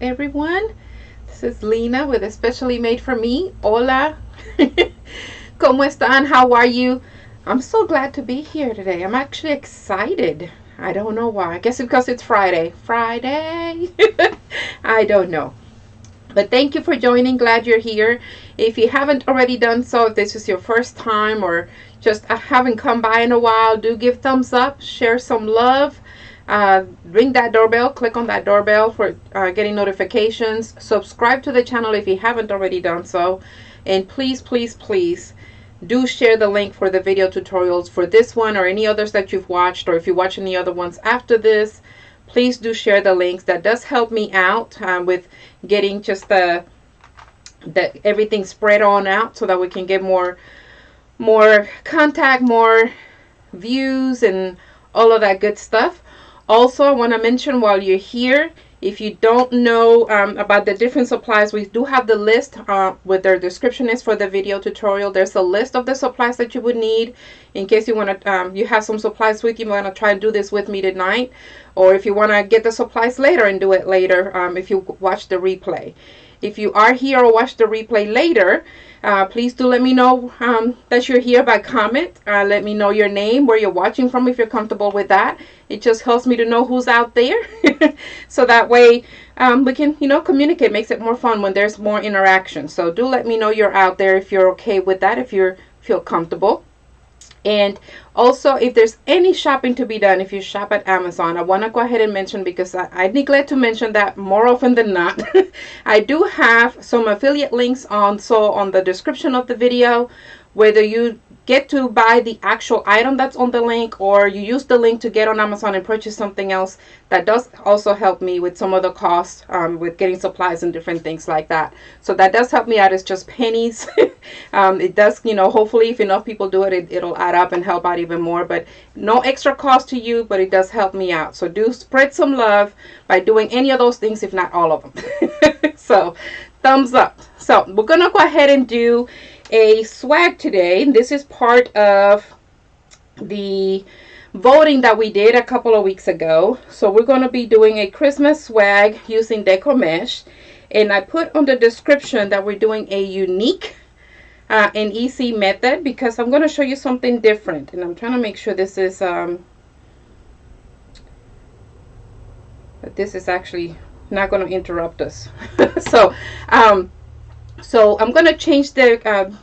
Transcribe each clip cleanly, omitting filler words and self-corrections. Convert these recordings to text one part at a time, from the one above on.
Everyone, this is Lena with Especially Made for Me. Hola. ¿Cómo están? How are you? I'm so glad to be here today. I'm actually excited. I don't know why. I guess because it's Friday. Friday? I don't know. But thank you for joining. Glad you're here. If you haven't already done so, if this is your first time or just haven't come by in a while, do give thumbs up, share some love. Ring that doorbell, click on that doorbell for getting notifications. Subscribe to the channel if you haven't already done so. And please, please, please do share the link for the video tutorials for this one or any others that you've watched, or if you watch any other ones after this, please do share the links. That does help me out with getting just the everything spread on out so that we can get more contact, more views, and all of that good stuff. Also, I want to mention while you're here, if you don't know about the different supplies, we do have the list with their description is for the video tutorial. There's a list of the supplies that you would need in case you want to, you have some supplies with you, want to try and do this with me tonight, or if you want to get the supplies later and do it later if you watch the replay. If you are here or watch the replay later, please do let me know that you're here by comment. Let me know your name, where you're watching from, if you're comfortable with that. It just helps me to know who's out there. So that way we can, communicate. Makes it more fun when there's more interaction. So do let me know you're out there if you're okay with that, if you feel comfortable. And also, if there's any shopping to be done, if you shop at Amazon, I want to go ahead and mention, because I neglect to mention that more often than not. I do have some affiliate links on the description of the video, whether you get to buy the actual item that's on the link or you use the link to get on Amazon and purchase something else. That does also help me with some of the costs with getting supplies and different things like that. So that does help me out. It's just pennies. It does, hopefully if enough people do it, it'll add up and help out even more. But no extra cost to you, but it does help me out. So do spread some love by doing any of those things, if not all of them. So thumbs up. So we're going to go ahead and do a swag today. This is part of the voting that we did a couple of weeks ago. So we're going to be doing a Christmas swag using Deco mesh, and I put on the description that we're doing a unique and easy method, because I'm going to show you something different, and I'm trying to make sure this is that this is actually not going to interrupt us. So I'm going to change the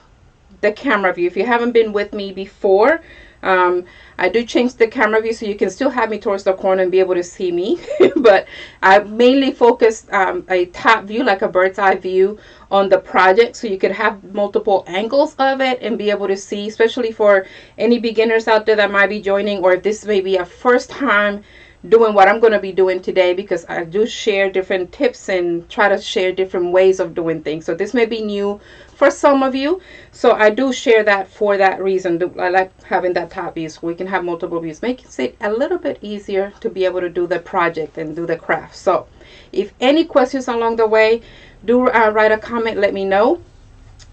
camera view. If you haven't been with me before, I do change the camera view so you can still have me towards the corner and be able to see me. But I mainly focused a top view, like a bird's eye view on the project, so you could have multiple angles of it and be able to see, especially for any beginners out there that might be joining, or if this may be a first time doing what I'm going to be doing today, because I do share different tips and try to share different ways of doing things. So this may be new for some of you, so I do share that for that reason. I like having that top view so we can have multiple views, makes it a little bit easier to be able to do the project and do the craft. So if any questions along the way, do write a comment, let me know,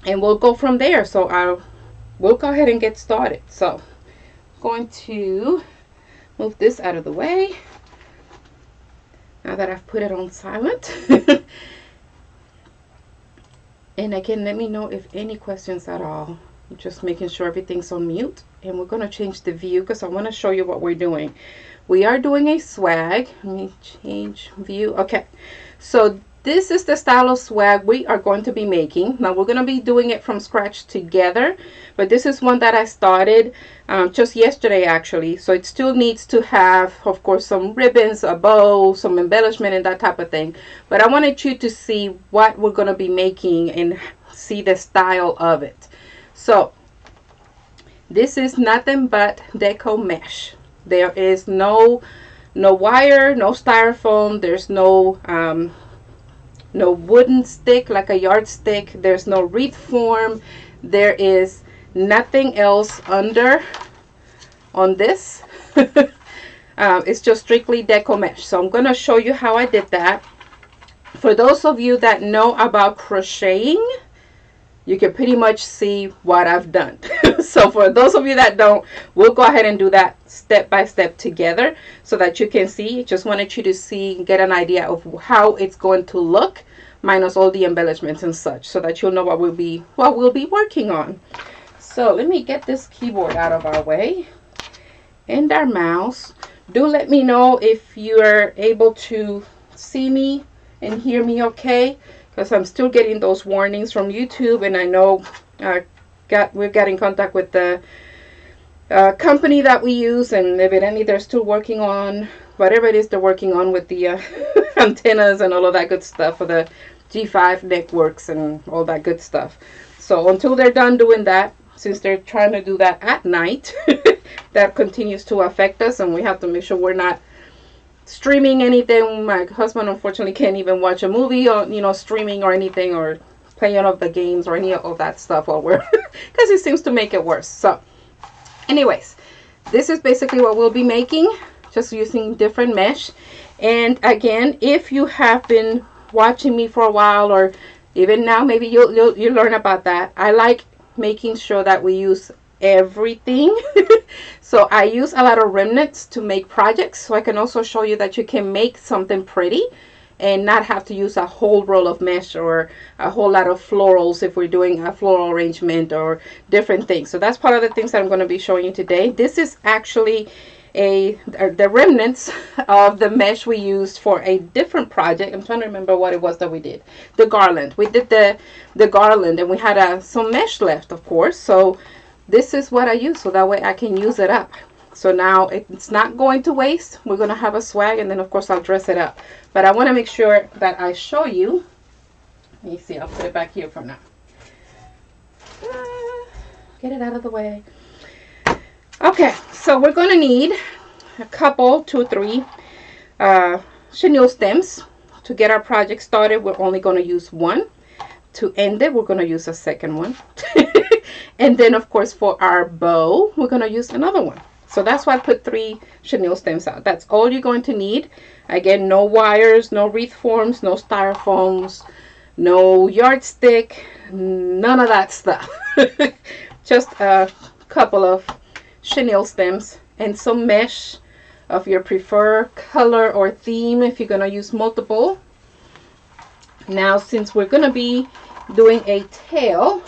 and we'll go from there. So we'll go ahead and get started. So I'm going to move this out of the way now that I've put it on silent. And again, let me know if any questions at all. I'm just making sure everything's on mute, and we're going to change the view because I want to show you what we're doing. We are doing a swag. Let me change view. Okay, so this is the style of swag we are going to be making. Now we're going to be doing it from scratch together, but this is one that I started just yesterday actually. So it still needs to have, of course, some ribbons, a bow, some embellishment, and that type of thing. But I wanted you to see what we're going to be making and see the style of it. So this is nothing but Deco mesh. There is no wire, no styrofoam. There's no wooden stick like a yardstick. There's no wreath form. There is nothing else under on this. It's just strictly Deco mesh. So I'm going to show you how I did that. For those of you that know about crocheting, you can pretty much see what I've done. So for those of you that don't, we'll go ahead and do that step by step together so that you can see. Just wanted you to see, get an idea of how it's going to look minus all the embellishments and such, so that you'll know what we'll be working on. So let me get this keyboard out of our way and our mouse. Do let me know if you are able to see me and hear me okay, because I'm still getting those warnings from YouTube, and I know we got in contact with the company that we use, and evidently they're still working on whatever it is they're working on with the antennas and all of that good stuff for the G5 networks and all that good stuff. So until they're done doing that, since they're trying to do that at night, that continues to affect us, and we have to make sure we're not streaming anything. My husband unfortunately can't even watch a movie or, you know, streaming or anything, or playing of the games or any of that stuff while we're because it seems to make it worse. So anyways, this is basically what we'll be making, just using different mesh. And again, if you have been watching me for a while, or even now, maybe you'll learn about that. I like making sure that we use everything. So I use a lot of remnants to make projects, so I can also show you that you can make something pretty and not have to use a whole roll of mesh or a whole lot of florals if we're doing a floral arrangement or different things. So that's part of the things that I'm going to be showing you today. This is actually the remnants of the mesh we used for a different project. I'm trying to remember what it was that we did. The garland. We did the garland, and we had some mesh left, of course. So this is what I use, so that way I can use it up. So now it's not going to waste. We're going to have a swag, and then of course I'll dress it up. But I want to make sure that I show you. Let me see, I'll put it back here for now. Get it out of the way. Okay, so we're going to need a couple, 2 or 3 chenille stems. To get our project started, we're only going to use one. To end it, we're going to use a second one. And then of course for our bow, we're going to use another one. So that's why I put 3 chenille stems out. That's all you're going to need. Again, no wires, no wreath forms, no styrofoams, no yardstick, none of that stuff. Just a couple of chenille stems and some mesh of your preferred color or theme if you're going to use multiple. Now, since we're going to be doing a tail,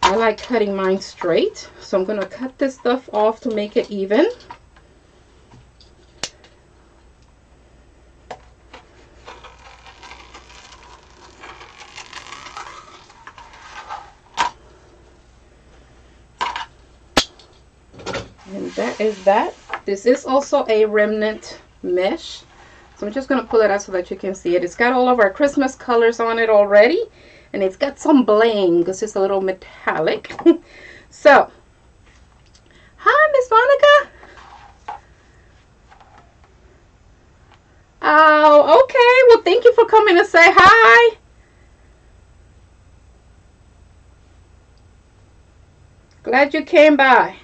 I like cutting mine straight, so I'm going to cut this stuff off to make it even. And that is that. This is also a remnant mesh, so I'm just going to pull it out so that you can see it. It's got all of our Christmas colors on it already. And it's got some bling because it's a little metallic. So, hi, Miss Monica. Oh, okay. Well, thank you for coming to say hi. Glad you came by.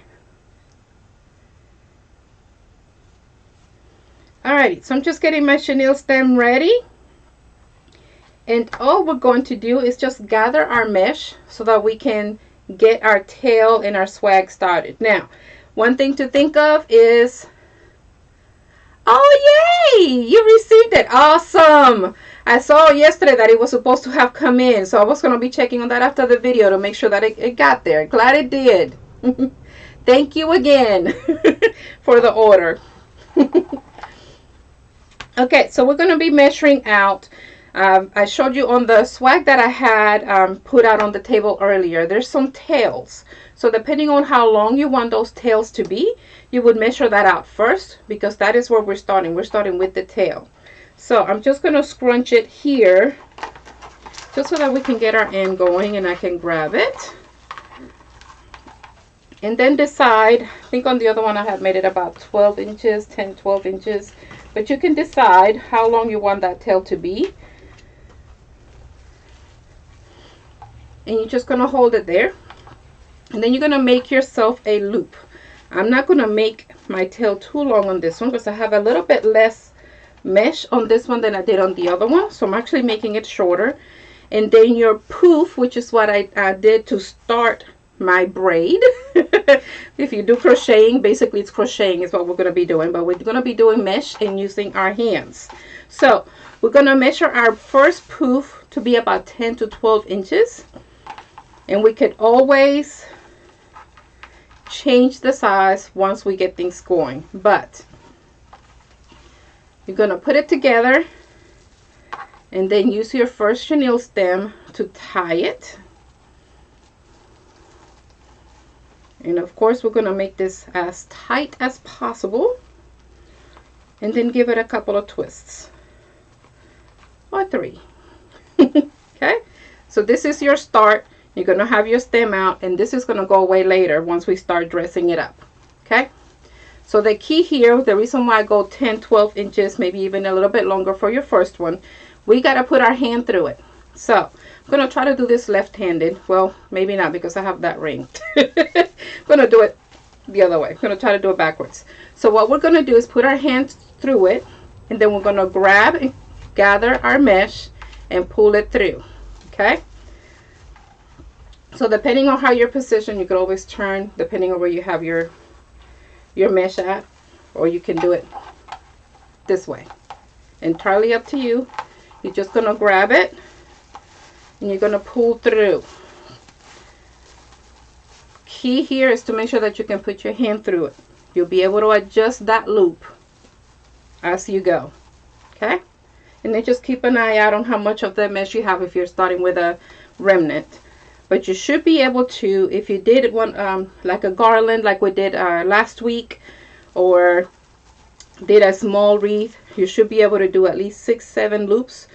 Alrighty, so I'm just getting my chenille stem ready. And all we're going to do is just gather our mesh so that we can get our tail and our swag started. Now, one thing to think of is, oh yay, you received it. Awesome. I saw yesterday that it was supposed to have come in, so I was going to be checking on that after the video to make sure that it got there. Glad it did. Thank you again for the order. Okay, so we're going to be measuring out. I showed you on the swag that I had put out on the table earlier, there's some tails. So depending on how long you want those tails to be, you would measure that out first, because that is where we're starting. We're starting with the tail. So I'm just going to scrunch it here, just so that we can get our end going and I can grab it. And then decide, I think on the other one I had made it about 12 inches, 10, 12 inches. But you can decide how long you want that tail to be. And you're just going to hold it there. And then you're going to make yourself a loop. I'm not going to make my tail too long on this one because I have a little bit less mesh on this one than I did on the other one. So I'm actually making it shorter. And then your poof, which is what I did to start my braid. If you do crocheting, basically it's crocheting is what we're going to be doing, but we're going to be doing mesh and using our hands. So we're going to measure our first poof to be about 10 to 12 inches, and we could always change the size once we get things going. But you're going to put it together and then use your first chenille stem to tie it. And of course we're going to make this as tight as possible, and then give it a couple of twists, or 3. Okay, so this is your start. You're going to have your stem out, and this is going to go away later once we start dressing it up. Okay, so the key here, the reason why I go 10-12 inches, maybe even a little bit longer for your first one, we got to put our hand through it. So I'm going to try to do this left-handed. Well, maybe not, because I have that ring. I'm going to do it the other way. I'm going to try to do it backwards. So what we're going to do is put our hands through it, and then we're going to grab and gather our mesh and pull it through. Okay, so depending on how you're positioned, you could always turn depending on where you have your mesh at, or you can do it this way. Entirely up to you. You're just going to grab it and you're going to pull through. Key here is to make sure that you can put your hand through it. You'll be able to adjust that loop as you go. Okay, and then just keep an eye out on how much of the mesh you have if you're starting with a remnant. But you should be able to, if you did one like a garland like we did last week, or did a small wreath, you should be able to do at least 6-7 loops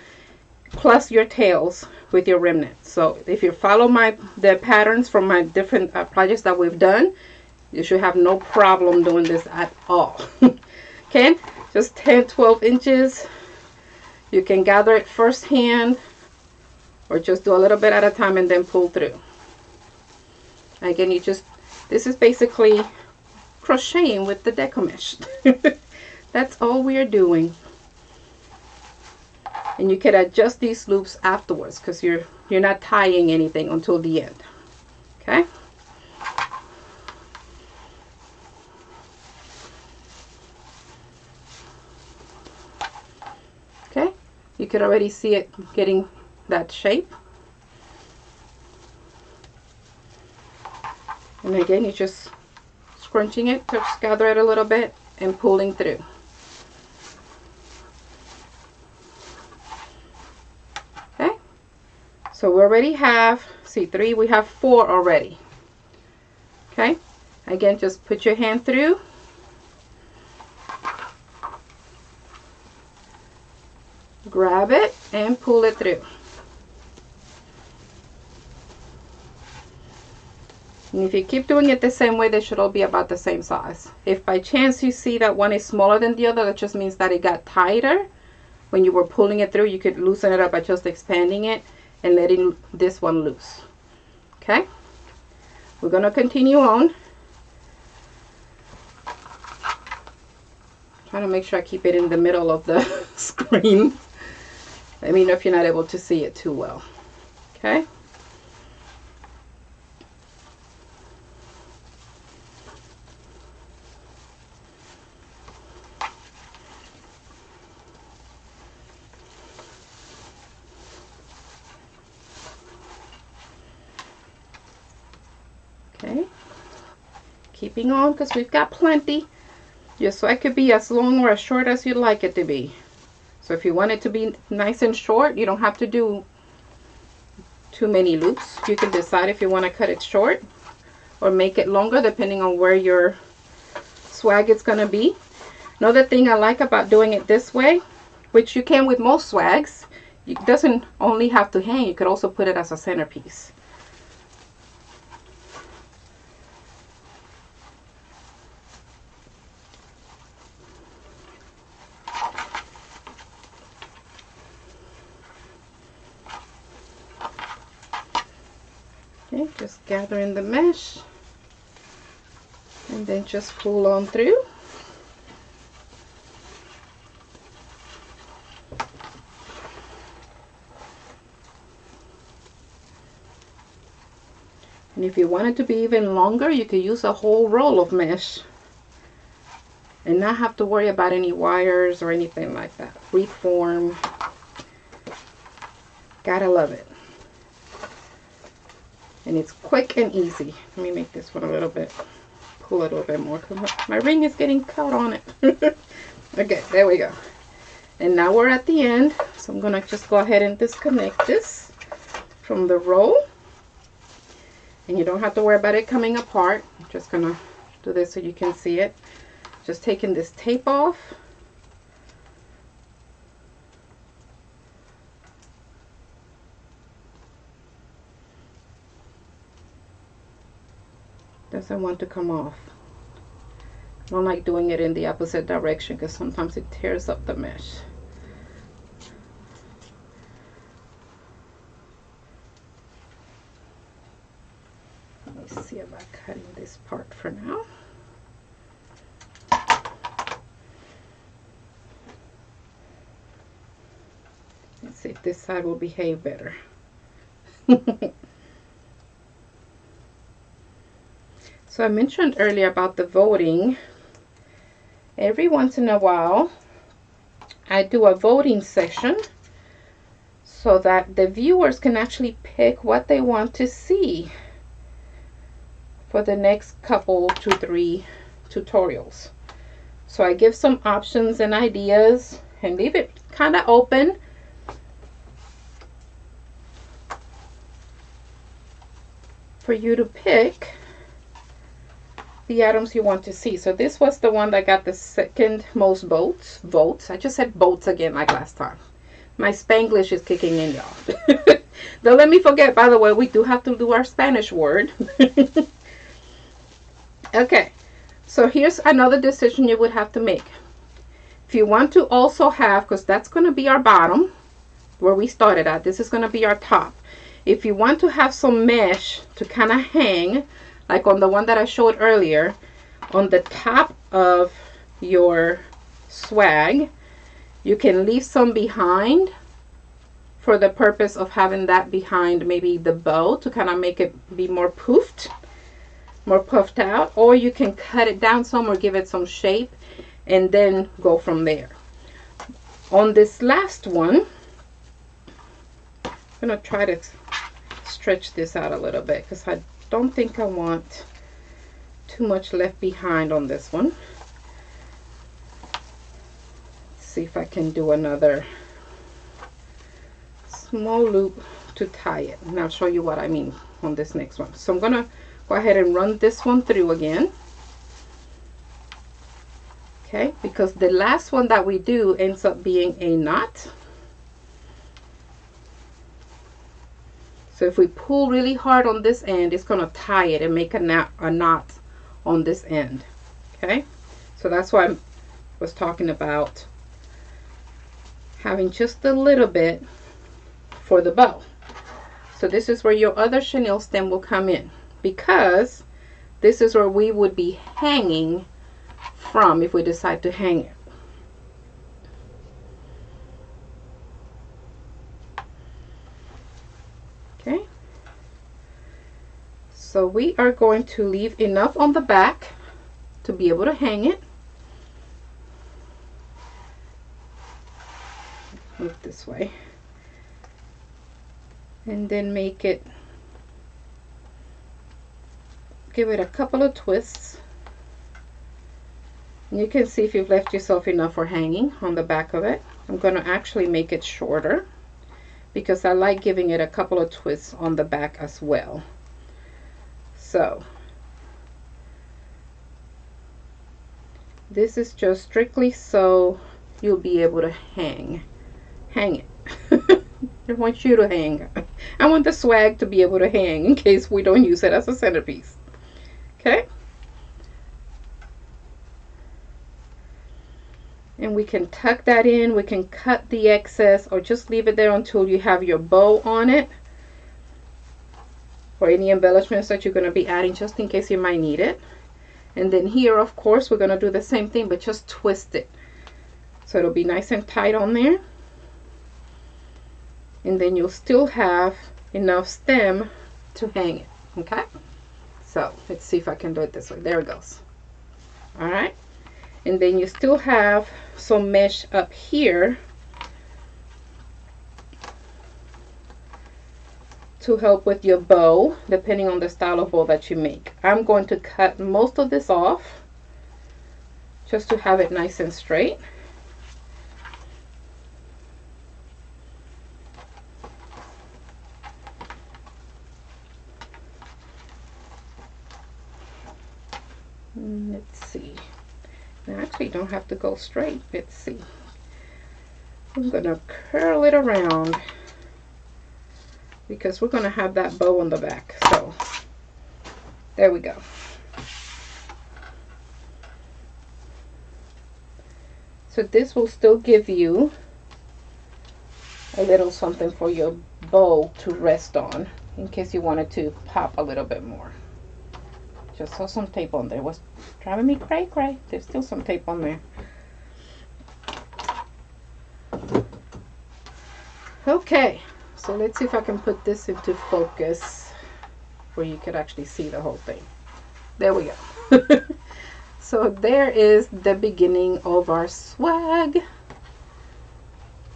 plus your tails with your remnant. So if you follow the patterns from my different projects that we've done, you should have no problem doing this at all. Okay, just 10-12 inches. You can gather it first hand, or just do a little bit at a time and then pull through. Again, this is basically crocheting with the Deco mesh. That's all we're doing. And you can adjust these loops afterwards, because you're not tying anything until the end. Okay, you can already see it getting that shape. And again, you're just scrunching it, just gather it a little bit and pulling through. Okay, so we already have, see, 3, we have 4 already. Okay, again, just put your hand through. Grab it and pull it through. And if you keep doing it the same way, they should all be about the same size. If by chance you see that one is smaller than the other, that just means that it got tighter when you were pulling it through. You could loosen it up by just expanding it and letting this one loose. Okay, we're going to continue on. Trying to make sure I keep it in the middle of the screen. Let me know if you're not able to see it too well. Okay. Okay. Keeping on, because we've got plenty. Just so it could be as long or as short as you'd like it to be. So if you want it to be nice and short, you don't have to do too many loops. You can decide if you want to cut it short or make it longer, depending on where your swag is going to be. Another thing I like about doing it this way, which you can with most swags, it doesn't only have to hang, you could also put it as a centerpiece. Okay, just gather in the mesh and then just pull on through. And if you want it to be even longer, you could use a whole roll of mesh and not have to worry about any wires or anything like that. Wreath form. Gotta love it. And it's quick and easy. Let me make this one a little bit, pull it a little bit more because my ring is getting caught on it. Okay, there we go. And now we're at the end. So I'm gonna just go ahead and disconnect this from the roll. And you don't have to worry about it coming apart. I'm just gonna do this so you can see it. Just taking this tape off. Doesn't want to come off. I don't like doing it in the opposite direction because sometimes it tears up the mesh. Let me see about cutting this part for now. Let's see if this side will behave better. So I mentioned earlier about the voting. Every once in a while, I do a voting session so that the viewers can actually pick what they want to see for the next couple, 2-3 tutorials. So I give some options and ideas and leave it kind of open. For you to pick the items you want to see. So this was the one that got the second most votes. I just said votes again like last time. My Spanglish is kicking in, y'all. Don't let me forget, by the way, we do have to do our Spanish word. Okay, so here's another decision you would have to make. If you want to also have, because that's going to be our bottom, where we started at, this is going to be our top. If you want to have some mesh to kind of hang, like on the one that I showed earlier, on the top of your swag, you can leave some behind for the purpose of having that behind maybe the bow to kind of make it be more puffed out, or you can cut it down some or give it some shape and then go from there. On this last one, I'm gonna try to stretch this out a little bit because I don't think I want too much left behind on this one. Let's see if I can do another small loop to tie it, and I'll show you what I mean on this next one. So I'm gonna go ahead and run this one through again. Okay, because the last one that we do ends up being a knot. So if we pull really hard on this end, it's going to tie it and make a knot on this end. Okay, so that's why I was talking about having just a little bit for the bow. So this is where your other chenille stem will come in, because this is where we would be hanging from if we decide to hang it. Okay, so we are going to leave enough on the back to be able to hang it. Move this way. And then make it, give it a couple of twists. And you can see if you've left yourself enough for hanging on the back of it. I'm going to actually make it shorter, because I like giving it a couple of twists on the back as well. So this is just strictly so you'll be able to hang it. I want you to hang. I want the swag to be able to hang in case we don't use it as a centerpiece. Okay, and we can tuck that in, we can cut the excess, or just leave it there until you have your bow on it, or any embellishments that you're going to be adding, just in case you might need it. And then here, of course, we're going to do the same thing, but just twist it so it'll be nice and tight on there. And then you'll still have enough stem to hang it. Okay. So let's see if I can do it this way. There it goes. All right, and then you still have some mesh up here to help with your bow, depending on the style of bow that you make. I'm going to cut most of this off just to have it nice and straight. Let's see. Now actually don't have to go straight. Let's see. I'm gonna curl it around because we're gonna have that bow on the back. So there we go. So this will still give you a little something for your bow to rest on in case you wanted to pop a little bit more. Just saw some tape on there. It was driving me cray cray. There's still some tape on there. Okay, so let's see if I can put this into focus where you could actually see the whole thing. There we go. So there is the beginning of our swag.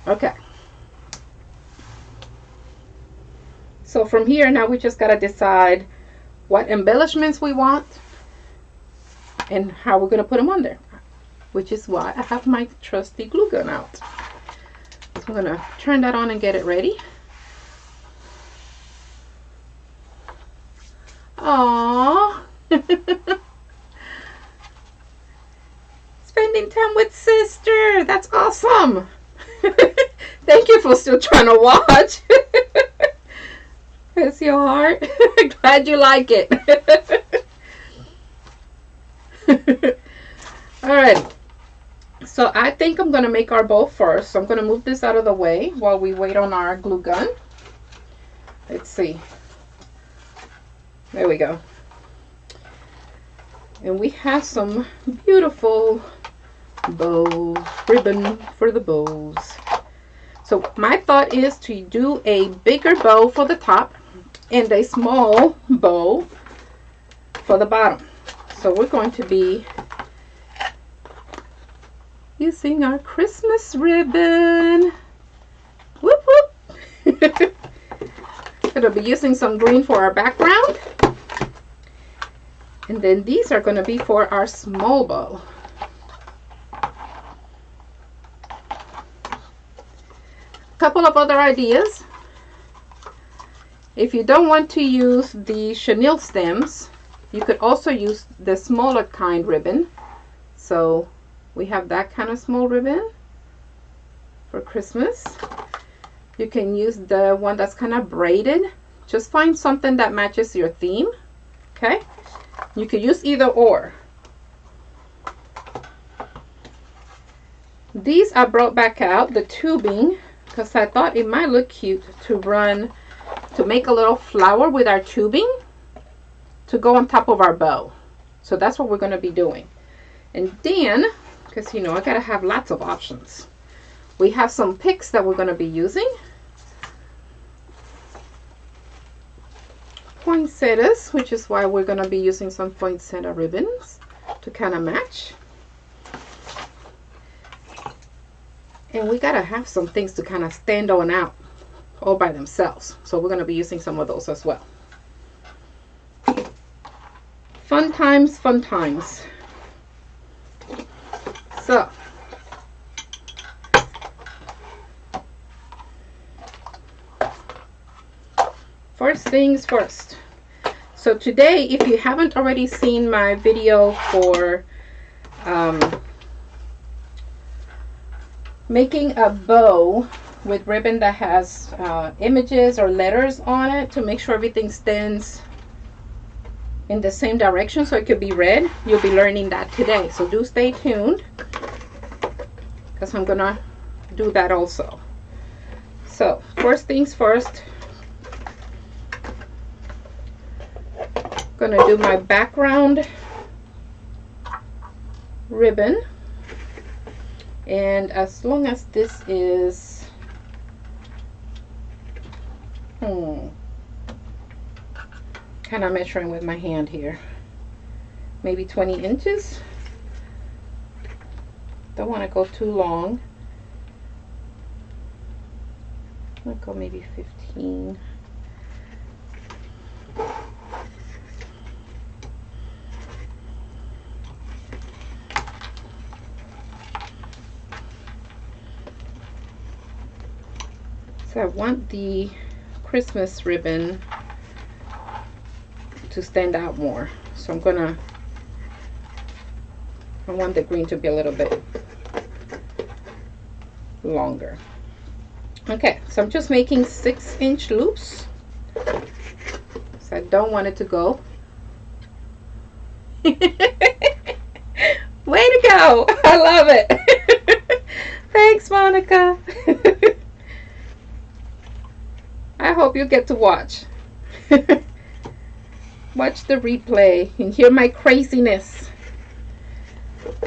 Okay. So from here, now we just got to decide what embellishments we want and how we're going to put them on there, which is why I have my trusty glue gun out. So I'm going to turn that on and get it ready. Aww. Spending time with sister. That's awesome. Thank you for still trying to watch. Bless your heart. Glad you like it. Alright. So I think I'm going to make our bow first. So I'm going to move this out of the way while we wait on our glue gun. Let's see. There we go. And we have some beautiful bows, ribbon for the bows. So my thought is to do a bigger bow for the top and a small bow for the bottom. So we're going to be using our Christmas ribbon. Whoop whoop. Gonna be using some green for our background. And then these are gonna be for our small bow. Couple of other ideas. If you don't want to use the chenille stems, you could also use the smaller kind ribbon. So we have that kind of small ribbon for Christmas. You can use the one that's kind of braided. Just find something that matches your theme. Okay, you could use either or. These I brought back out the tubing because I thought it might look cute to make a little flower with our tubing to go on top of our bow. So that's what we're going to be doing. And then, because you know I gotta have lots of options, we have some picks that we're going to be using. Poinsettias, which is why we're going to be using some poinsettia ribbons to kind of match. And we gotta have some things to kind of stand on out all by themselves. So we're going to be using some of those as well. Fun times, fun times. So first things first. So today, if you haven't already seen my video for making a bow with ribbon that has images or letters on it to make sure everything stands in the same direction so it could be read, you'll be learning that today. So do stay tuned because I'm gonna do that also. So first things first, gonna do my background ribbon, and as long as this is kind of measuring with my hand here. Maybe 20 inches. Don't want to go too long. I'll go maybe 15. So I want the Christmas ribbon to stand out more. So I want the green to be a little bit longer. Okay, so I'm just making 6-inch loops. So I don't want it to go. Way to go! I love it. Thanks, Monica. I hope you get to watch. Watch the replay and hear my craziness.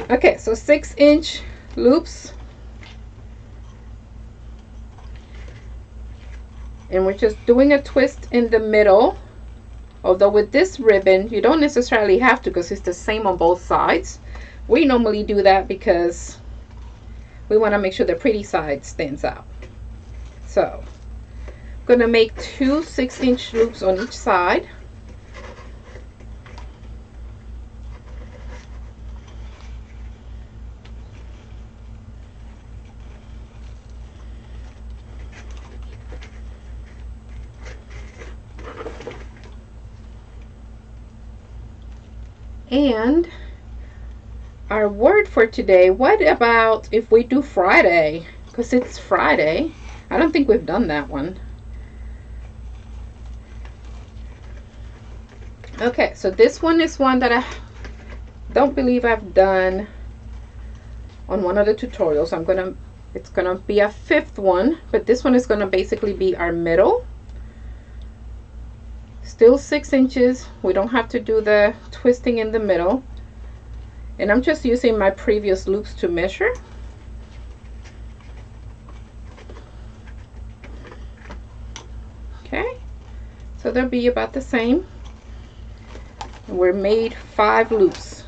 Okay, so 6-inch loops. And we're just doing a twist in the middle. Although with this ribbon, you don't necessarily have to because it's the same on both sides. We normally do that because we want to make sure the pretty side stands out. So I'm going to make 2 6-inch loops on each side. And our word for today, what about if we do Friday? Because it's Friday. I don't think we've done that one. Okay, so this one is one that I don't believe I've done on one of the tutorials. It's gonna be a 5th one, but this one is gonna basically be our middle. Still 6 inches. We don't have to do the twisting in the middle. And I'm just using my previous loops to measure. Okay, so they'll be about the same. And we're made 5 loops.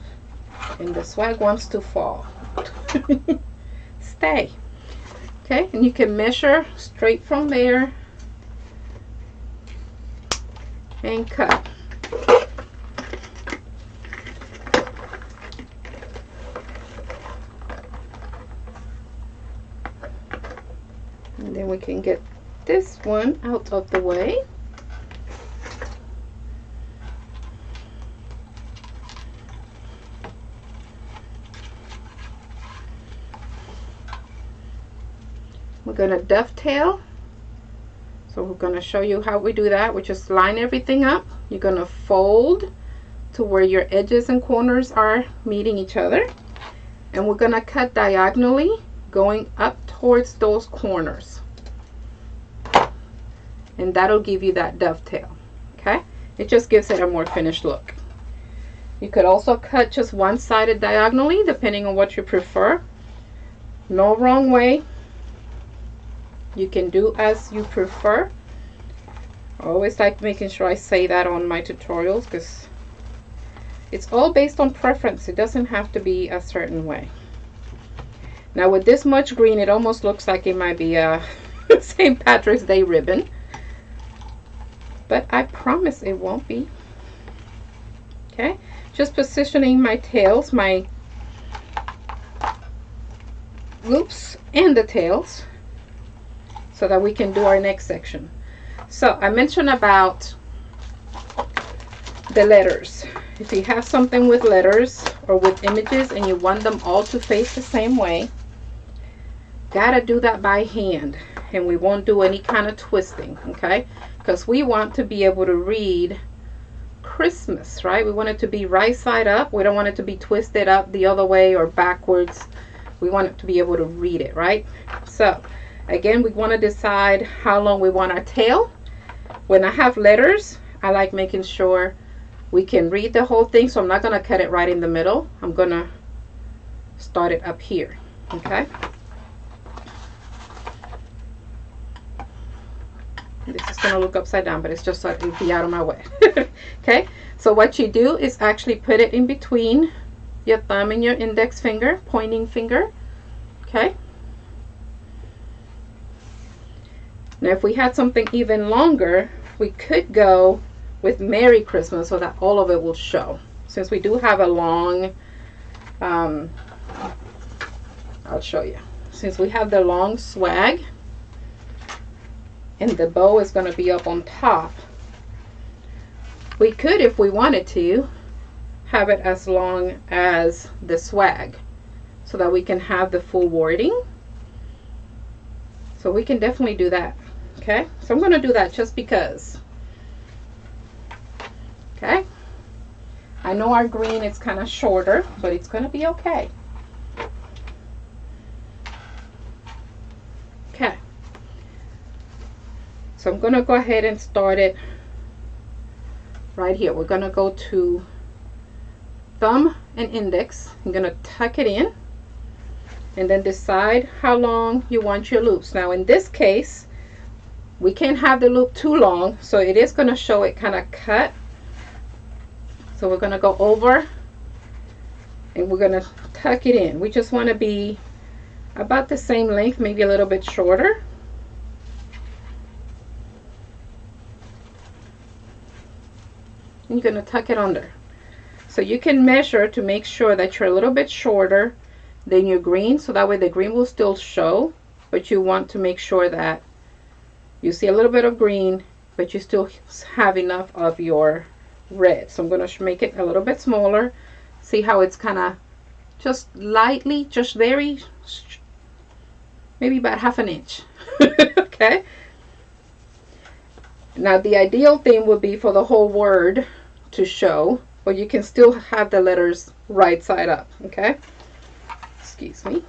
And the swag wants to fall. Stay. Okay, and you can measure straight from there and cut. And then we can get this one out of the way. We're going to dovetail. So we're going to show you how we do that. We just line everything up. You're going to fold to where your edges and corners are meeting each other. And we're going to cut diagonally going up towards those corners. And that'll give you that dovetail. Okay? It just gives it a more finished look. You could also cut just one-sided diagonally depending on what you prefer. No wrong way. You can do as you prefer. I always like making sure I say that on my tutorials because it's all based on preference. It doesn't have to be a certain way. Now with this much green, it almost looks like it might be a St. Patrick's Day ribbon. But I promise it won't be. Okay, just positioning my tails, my loops and the tails, so that we can do our next section. So I mentioned about the letters. If you have something with letters or with images and you want them all to face the same way, gotta do that by hand, and we won't do any kind of twisting, okay? Because we want to be able to read Christmas, right? We want it to be right side up. We don't want it to be twisted up the other way or backwards. We want it to be able to read it, right? So again, we want to decide how long we want our tail. When I have letters, I like making sure we can read the whole thing, so I'm not going to cut it right in the middle. I'm going to start it up here, okay? This is going to look upside down, but it's just so it will be out of my way. Okay, so what you do is actually put it in between your thumb and your index finger, pointing finger. Okay. Now if we had something even longer, we could go with Merry Christmas so that all of it will show. Since we do have a long, I'll show you. Since we have the long swag and the bow is going to be up on top, we could, if we wanted to, have it as long as the swag so that we can have the full wording. So we can definitely do that. Okay, so I'm going to do that just because. Okay, I know our green is kind of shorter, but it's going to be okay. Okay, so I'm going to go ahead and start it right here. We're going to go to thumb and index. I'm going to tuck it in and then decide how long you want your loops. Now in this case, we can't have the loop too long, so it is going to show it kind of cut. So we're going to go over and we're going to tuck it in. We just want to be about the same length, maybe a little bit shorter. And you're going to tuck it under. So you can measure to make sure that you're a little bit shorter than your green, so that way the green will still show, but you want to make sure that you see a little bit of green, but you still have enough of your red. So I'm going to make it a little bit smaller. See how it's kind of just lightly, just very, maybe about ½ an inch. Okay. Now the ideal thing would be for the whole word to show, but you can still have the letters right side up. Okay. Excuse me.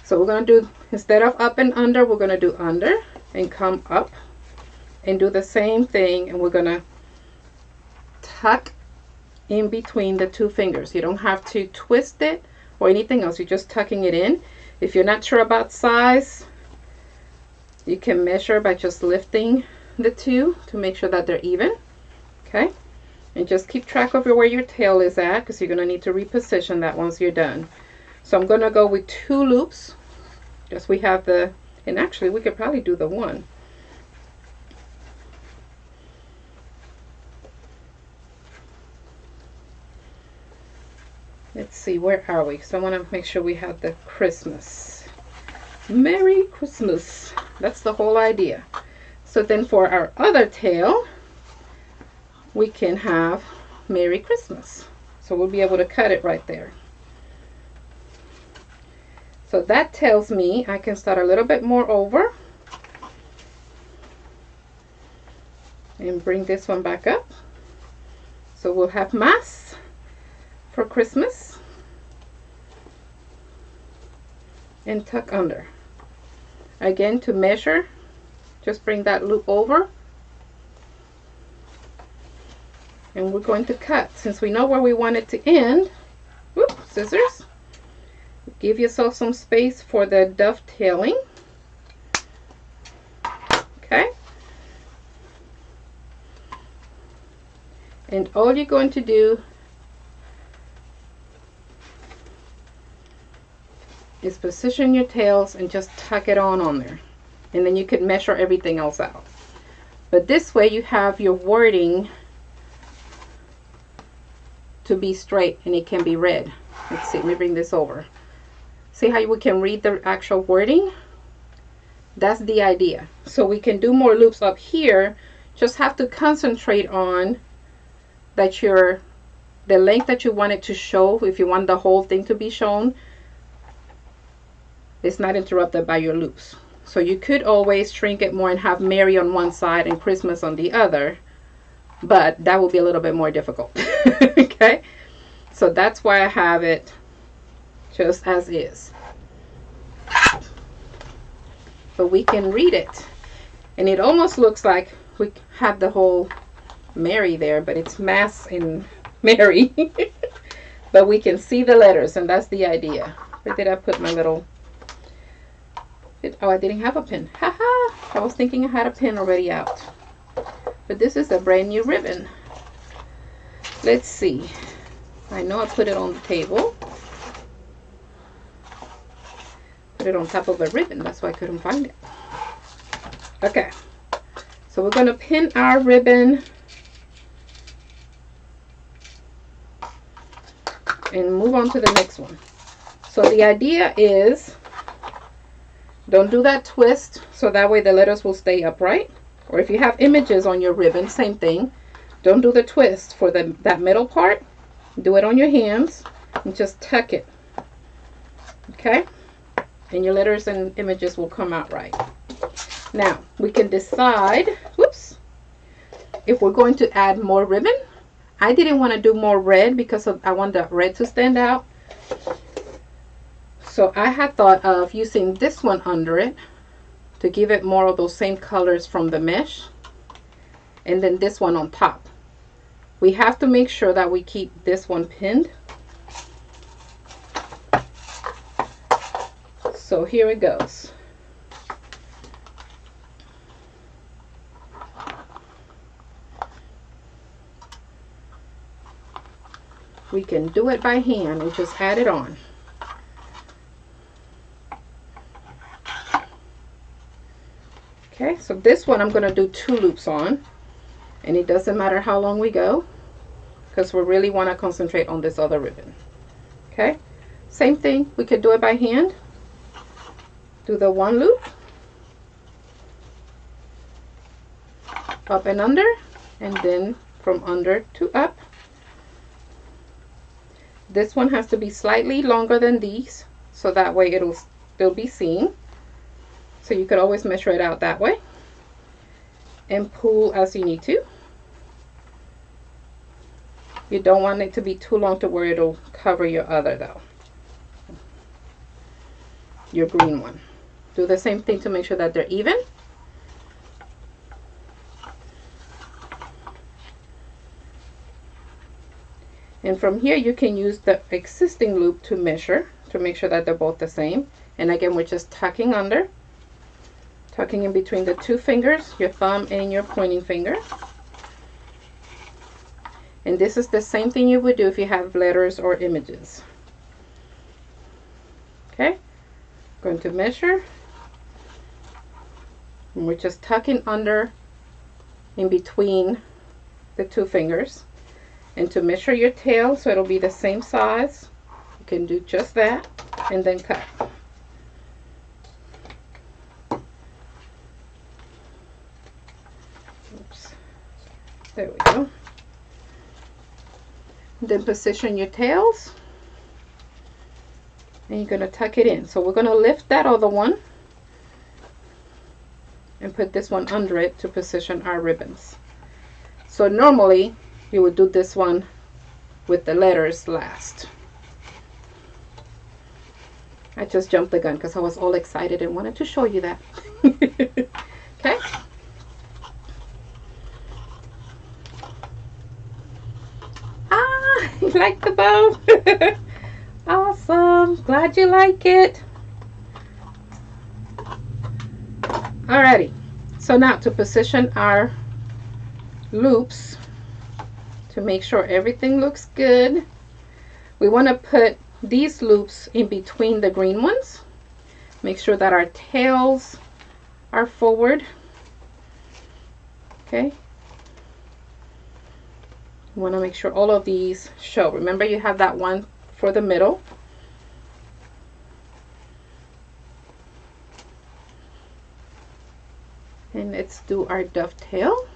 So we're going to do, instead of up and under, we're going to do under and come up and do the same thing, and we're going to tuck in between the two fingers. You don't have to twist it or anything else. You're just tucking it in. If you're not sure about size, you can measure by just lifting the two to make sure that they're even. Okay, and just keep track of where your tail is at, because you're going to need to reposition that once you're done. So I'm going to go with 2 loops. Just we have the, and actually we could probably do the one. Let's see, where are we? So I want to make sure we have the Christmas. Merry Christmas. That's the whole idea. So then for our other tail, we can have Merry Christmas. So we'll be able to cut it right there. So that tells me I can start a little bit more over and bring this one back up. So we'll have Mass for Christmas and tuck under. Again, to measure, just bring that loop over and we're going to cut. Since we know where we want it to end, whoop, scissors. Give yourself some space for the dovetailing. Okay. And all you're going to do is position your tails and just tuck it on there. And then you could measure everything else out. But this way you have your wording to be straight and it can be read. Let's see, let me bring this over. See how we can read the actual wording? That's the idea. So we can do more loops up here. Just have to concentrate on that the length that you want it to show. If you want the whole thing to be shown, it's not interrupted by your loops. So you could always shrink it more and have Merry on one side and Christmas on the other, but that will be a little bit more difficult. Okay, so that's why I have it just as is. But we can read it, and it almost looks like we have the whole Merry there, but it's Mass and Merry. But we can see the letters, and that's the idea. Where did I put my little Oh, I didn't have a pin. Haha! I was thinking I had a pin already out. But this is a brand new ribbon. Let's see. I know I put it on the table. Put it on top of a ribbon. That's why I couldn't find it. Okay. So we're going to pin our ribbon and move on to the next one. So the idea is, don't do that twist, so that way the letters will stay upright. Or if you have images on your ribbon, same thing. Don't do the twist for that middle part. Do it on your hands and just tuck it. Okay? And your letters and images will come out right. Now, we can decide, whoops, if we're going to add more ribbon. I didn't want to do more red because I want the red to stand out. So I had thought of using this one under it to give it more of those same colors from the mesh. And then this one on top. We have to make sure that we keep this one pinned. So here it goes. We can do it by hand and just add it on. Okay, so this one I'm going to do 2 loops on, and it doesn't matter how long we go because we really want to concentrate on this other ribbon. Okay, same thing, we could do it by hand. Do the 1 loop, up and under, and then from under to up. This one has to be slightly longer than these, so that way it'll still be seen. So you could always measure it out that way. And pull as you need to. You don't want it to be too long to where it'll cover your other though. Your green one. Do the same thing to make sure that they're even. And from here you can use the existing loop to measure, to make sure that they're both the same. And again, we're just tucking under, tucking in between the 2 fingers, your thumb and your pointing finger. And this is the same thing you would do if you have letters or images. Okay, going to measure. And we're just tucking under in between the 2 fingers. And to measure your tail so it'll be the same size, you can do just that and then cut. Oops. There we go. Then position your tails and you're going to tuck it in. So we're going to lift that other one and put this one under it to position our ribbons. So normally you would do this one with the letters last. I just jumped the gun because I was all excited and wanted to show you that. Okay. Ah, you like the bow? Awesome. Glad you like it. Alrighty. So now to position our loops, to make sure everything looks good, we want to put these loops in between the green ones. Make sure that our tails are forward. Okay. You want to make sure all of these show. Remember, you have that one for the middle. And let's do our dovetail.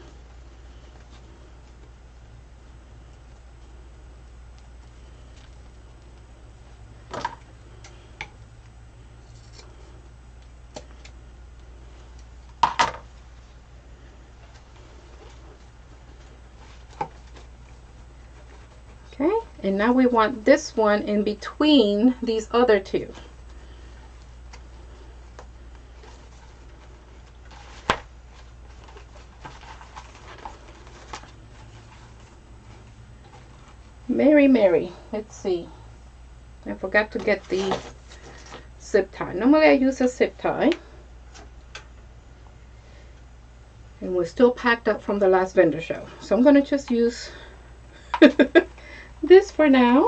Okay, and now we want this one in between these other 2. Mary, let's see. I forgot to get the zip tie. Normally I use a zip tie, And we're still packed up from the last vendor show. So I'm going to just use this for now.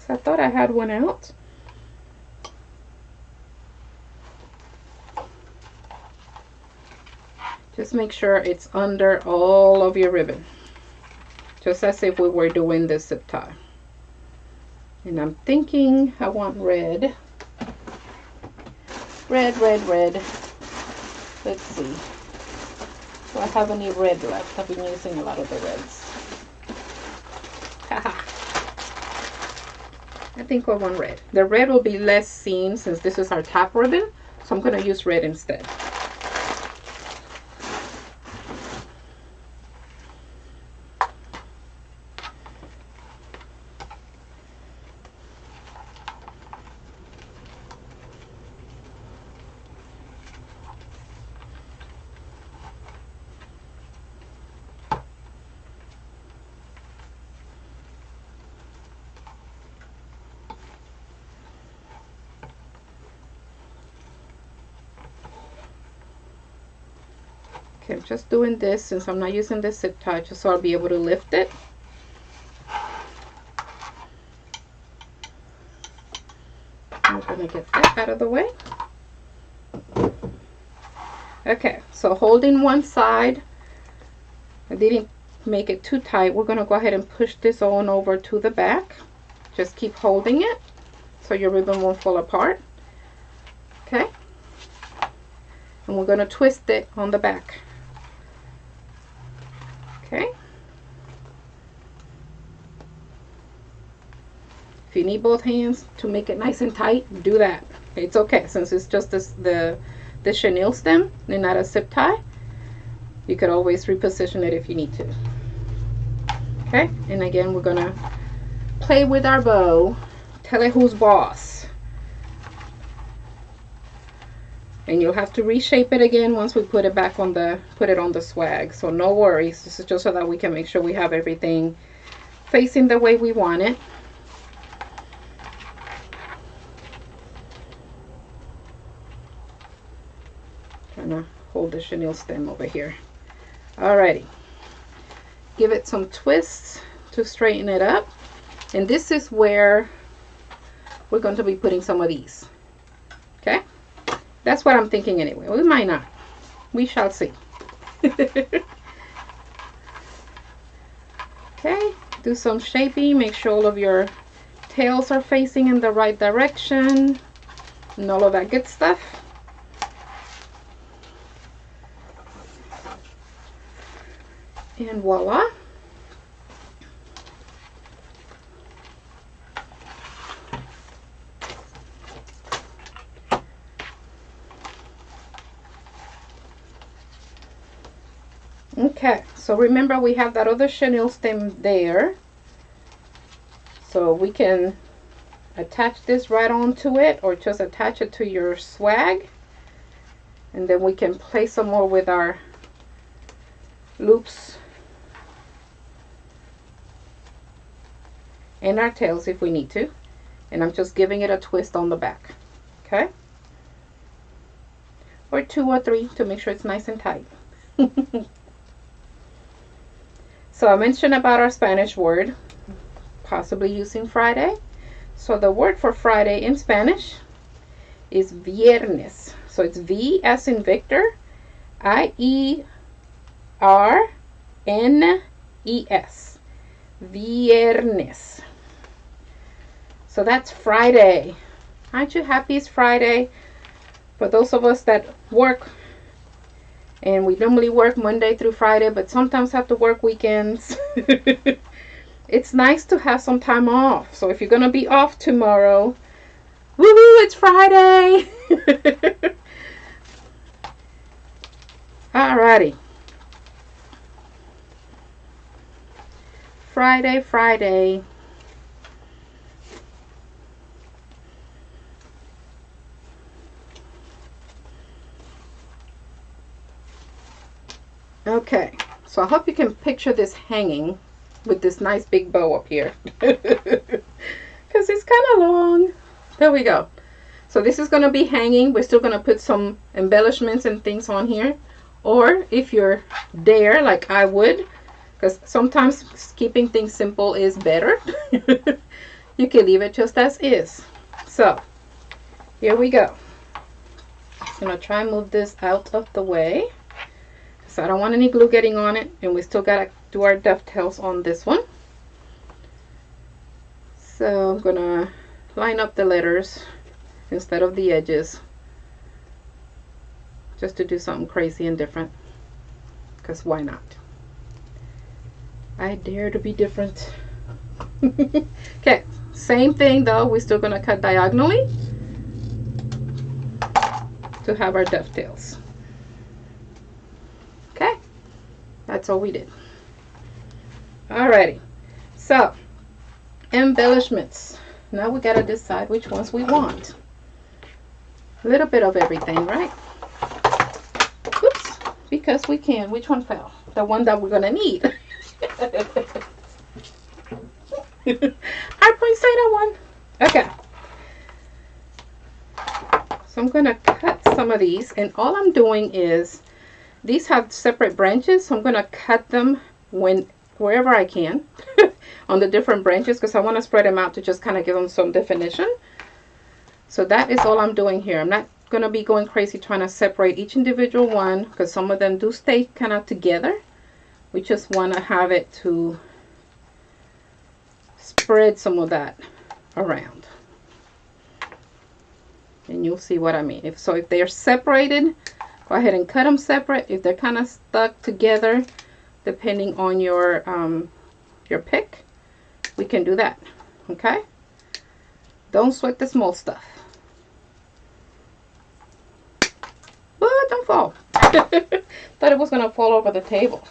So I thought I had one out. Just make sure it's under all of your ribbon. Just as if we were doing the zip tie. And I'm thinking I want red. Red, red, red. Let's see. Do I have any red left? I've been using a lot of the reds. Haha. I think I want red. The red will be less seen since this is our top ribbon. So I'm going to use red instead. Okay, I'm just doing this since I'm not using the zip tie, just so I'll be able to lift it. I'm going to get that out of the way. Okay, so holding one side, I didn't make it too tight. We're going to go ahead and push this on over to the back. Just keep holding it so your ribbon won't fall apart. Okay, and we're going to twist it on the back. Okay. If you need both hands to make it nice and tight, do that. It's okay since it's just the chenille stem and not a zip tie. You could always reposition it if you need to. Okay, and again we're gonna play with our bow. Tell it who's boss. And you'll have to reshape it again once we put it back on the swag. So no worries. This is just so that we can make sure we have everything facing the way we want it. Trying to hold the chenille stem over here. Alrighty. Give it some twists to straighten it up. And this is where we're going to be putting some of these. Okay? That's what I'm thinking anyway. We might not. We shall see. Okay, do some shaping. Make sure all of your tails are facing in the right direction and all of that good stuff. And voila. Okay, so remember we have that other chenille stem there. So we can attach this right onto it or just attach it to your swag. And then we can play some more with our loops and our tails if we need to. And I'm just giving it a twist on the back. Okay? Or 2 or 3 to make sure it's nice and tight. So I mentioned about our Spanish word, possibly using Friday. So the word for Friday in Spanish is viernes. So it's V as in Victor, I-E-R-N-E-S. Viernes. So that's Friday. Aren't you happy it's Friday? For those of us that work, and we normally work Monday through Friday, but sometimes have to work weekends. It's nice to have some time off. So if you're going to be off tomorrow, woohoo, it's Friday. Alrighty. Friday, Friday. Okay, so I hope you can picture this hanging with this nice big bow up here. Because it's kind of long. There we go. So this is going to be hanging. We're still going to put some embellishments and things on here. or if you're there like I would, because sometimes keeping things simple is better, you can leave it just as is. So here we go. I'm gonna try and move this out of the way because I don't want any glue getting on it, and we still gotta do our dovetails on this one. So I'm gonna line up the letters instead of the edges, just to do something crazy and different, because why not? I dare to be different. Okay, same thing though, we're still gonna cut diagonally to have our dovetails. Okay, that's all we did. Alrighty, so embellishments. Now we gotta decide which ones we want. A little bit of everything, right? Oops, because we can. Which one fell? The one that we're gonna need. I point say that one. Okay. So I'm gonna cut some of these, and all I'm doing is, these have separate branches, so I'm gonna cut them wherever I can on the different branches, because I want to spread them out to just kind of give them some definition. So that is all I'm doing here. I'm not going to be going crazy trying to separate each individual one, because some of them do stay kind of together. We just want to have it to spread some of that around. And you'll see what I mean. If they're separated, go ahead and cut them separate. If they're kind of stuck together, depending on your pick, we can do that. Okay, don't sweat the small stuff. Oh, don't fall. Thought it was gonna fall over the table.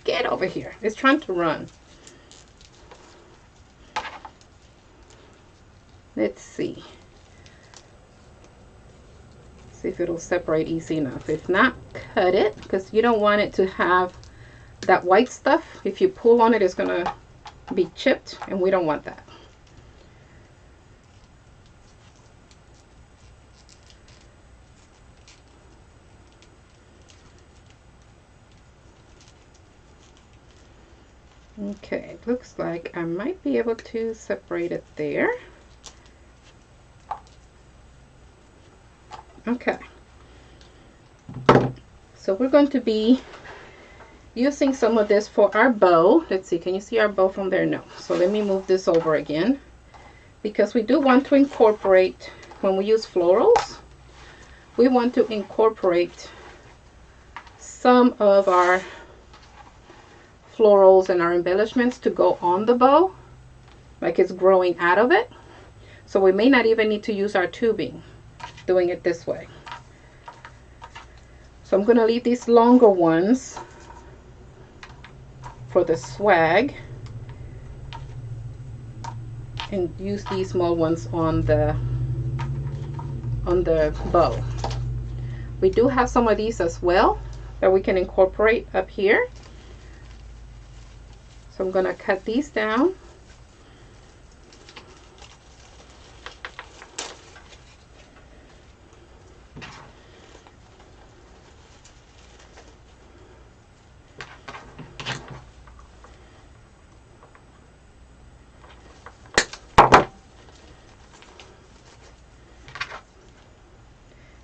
Get over here, it's trying to run. Let's see if it'll separate easy enough. If not, cut it, because you don't want it to have that white stuff. If you pull on it, it's gonna be chipped, and we don't want that. Okay, it looks like I might be able to separate it there. Okay, so we're going to be using some of this for our bow. Let's see, can you see our bow from there? No. So let me move this over again, because we do want to incorporate, when we use florals, we want to incorporate some of our florals and our embellishments to go on the bow, like it's growing out of it. So we may not even need to use our tubing doing it this way. So I'm going to leave these longer ones for the swag and use these small ones on the bow. We do have some of these as well that we can incorporate up here. So I'm going to cut these down.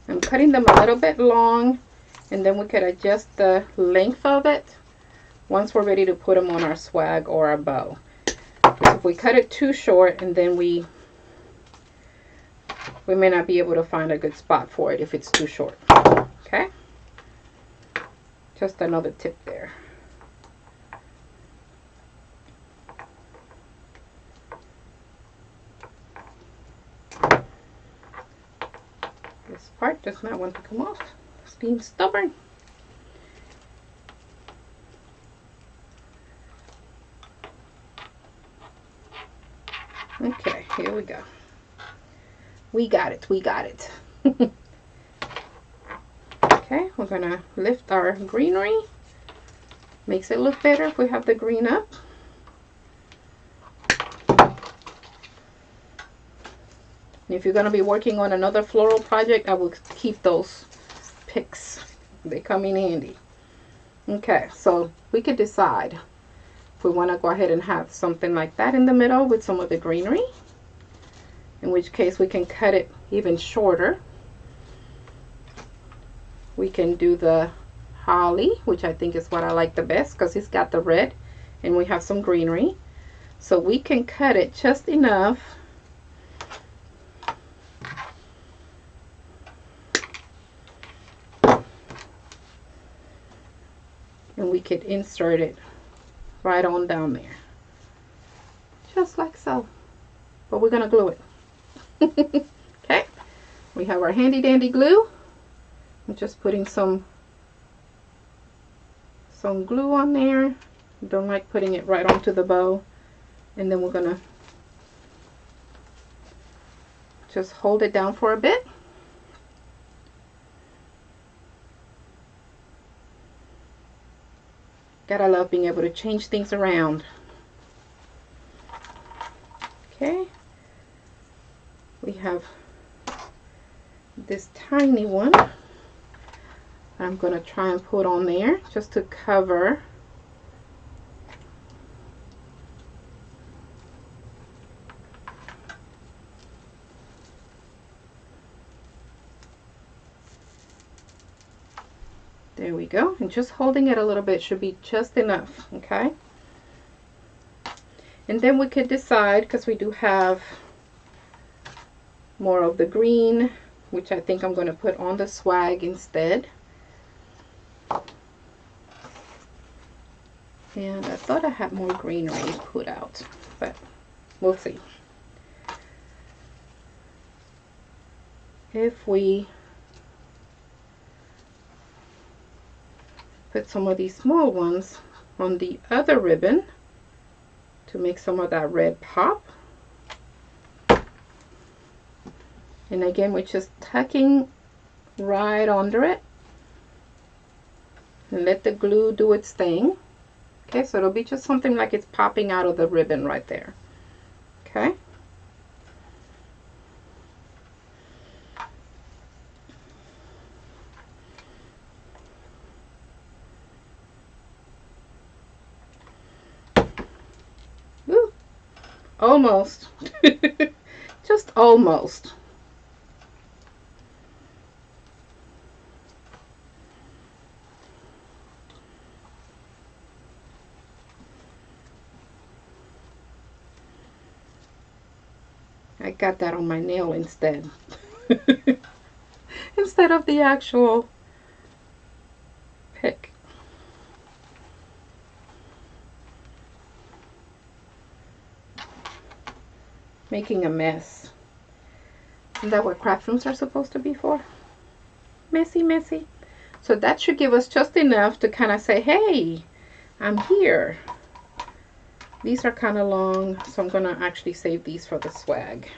I'm cutting them a little bit long, and then we could adjust the length of it once we're ready to put them on our swag or our bow. Because if we cut it too short, and then we may not be able to find a good spot for it if it's too short. Okay, just another tip there. This part does not want to come off. It's being stubborn. Okay, here we go. We got it. We got it. Okay, we're gonna lift our greenery. Makes it look better if we have the green up. If you're going to be working on another floral project, I will keep those picks They come in handy. Okay, so we could decide if we want to go ahead and have something like that in the middle with some of the greenery, in which case we can cut it even shorter. We can do the holly, which I think is what I like the best because it's got the red and we have some greenery. So we can cut it just enough and we could insert it right on down there, just like so. But we're gonna glue it. Okay, we have our handy dandy glue. I'm just putting some glue on there. Don't like putting it right onto the bow. And then we're gonna just hold it down for a bit. Gotta love being able to change things around. Okay, we have this tiny one I'm gonna try and put on there just to cover There we go. And just holding it a little bit should be just enough, okay? And then we could decide, because we do have more of the green, which I think I'm going to put on the swag instead. And I thought I had more greenery put out, but we'll see. If we put some of these small ones on the other ribbon to make some of that red pop. And again, we're just tucking right under it and let the glue do its thing. Okay, so it'll be just something like it's popping out of the ribbon right there. Okay. Woo. Almost. Just almost. I got that on my nail instead. Instead of the actual pick. Making a mess. Isn't that what craft rooms are supposed to be for? Messy, messy. So that should give us just enough to kind of say, hey, I'm here. These are kind of long, so I'm going to actually save these for the swag.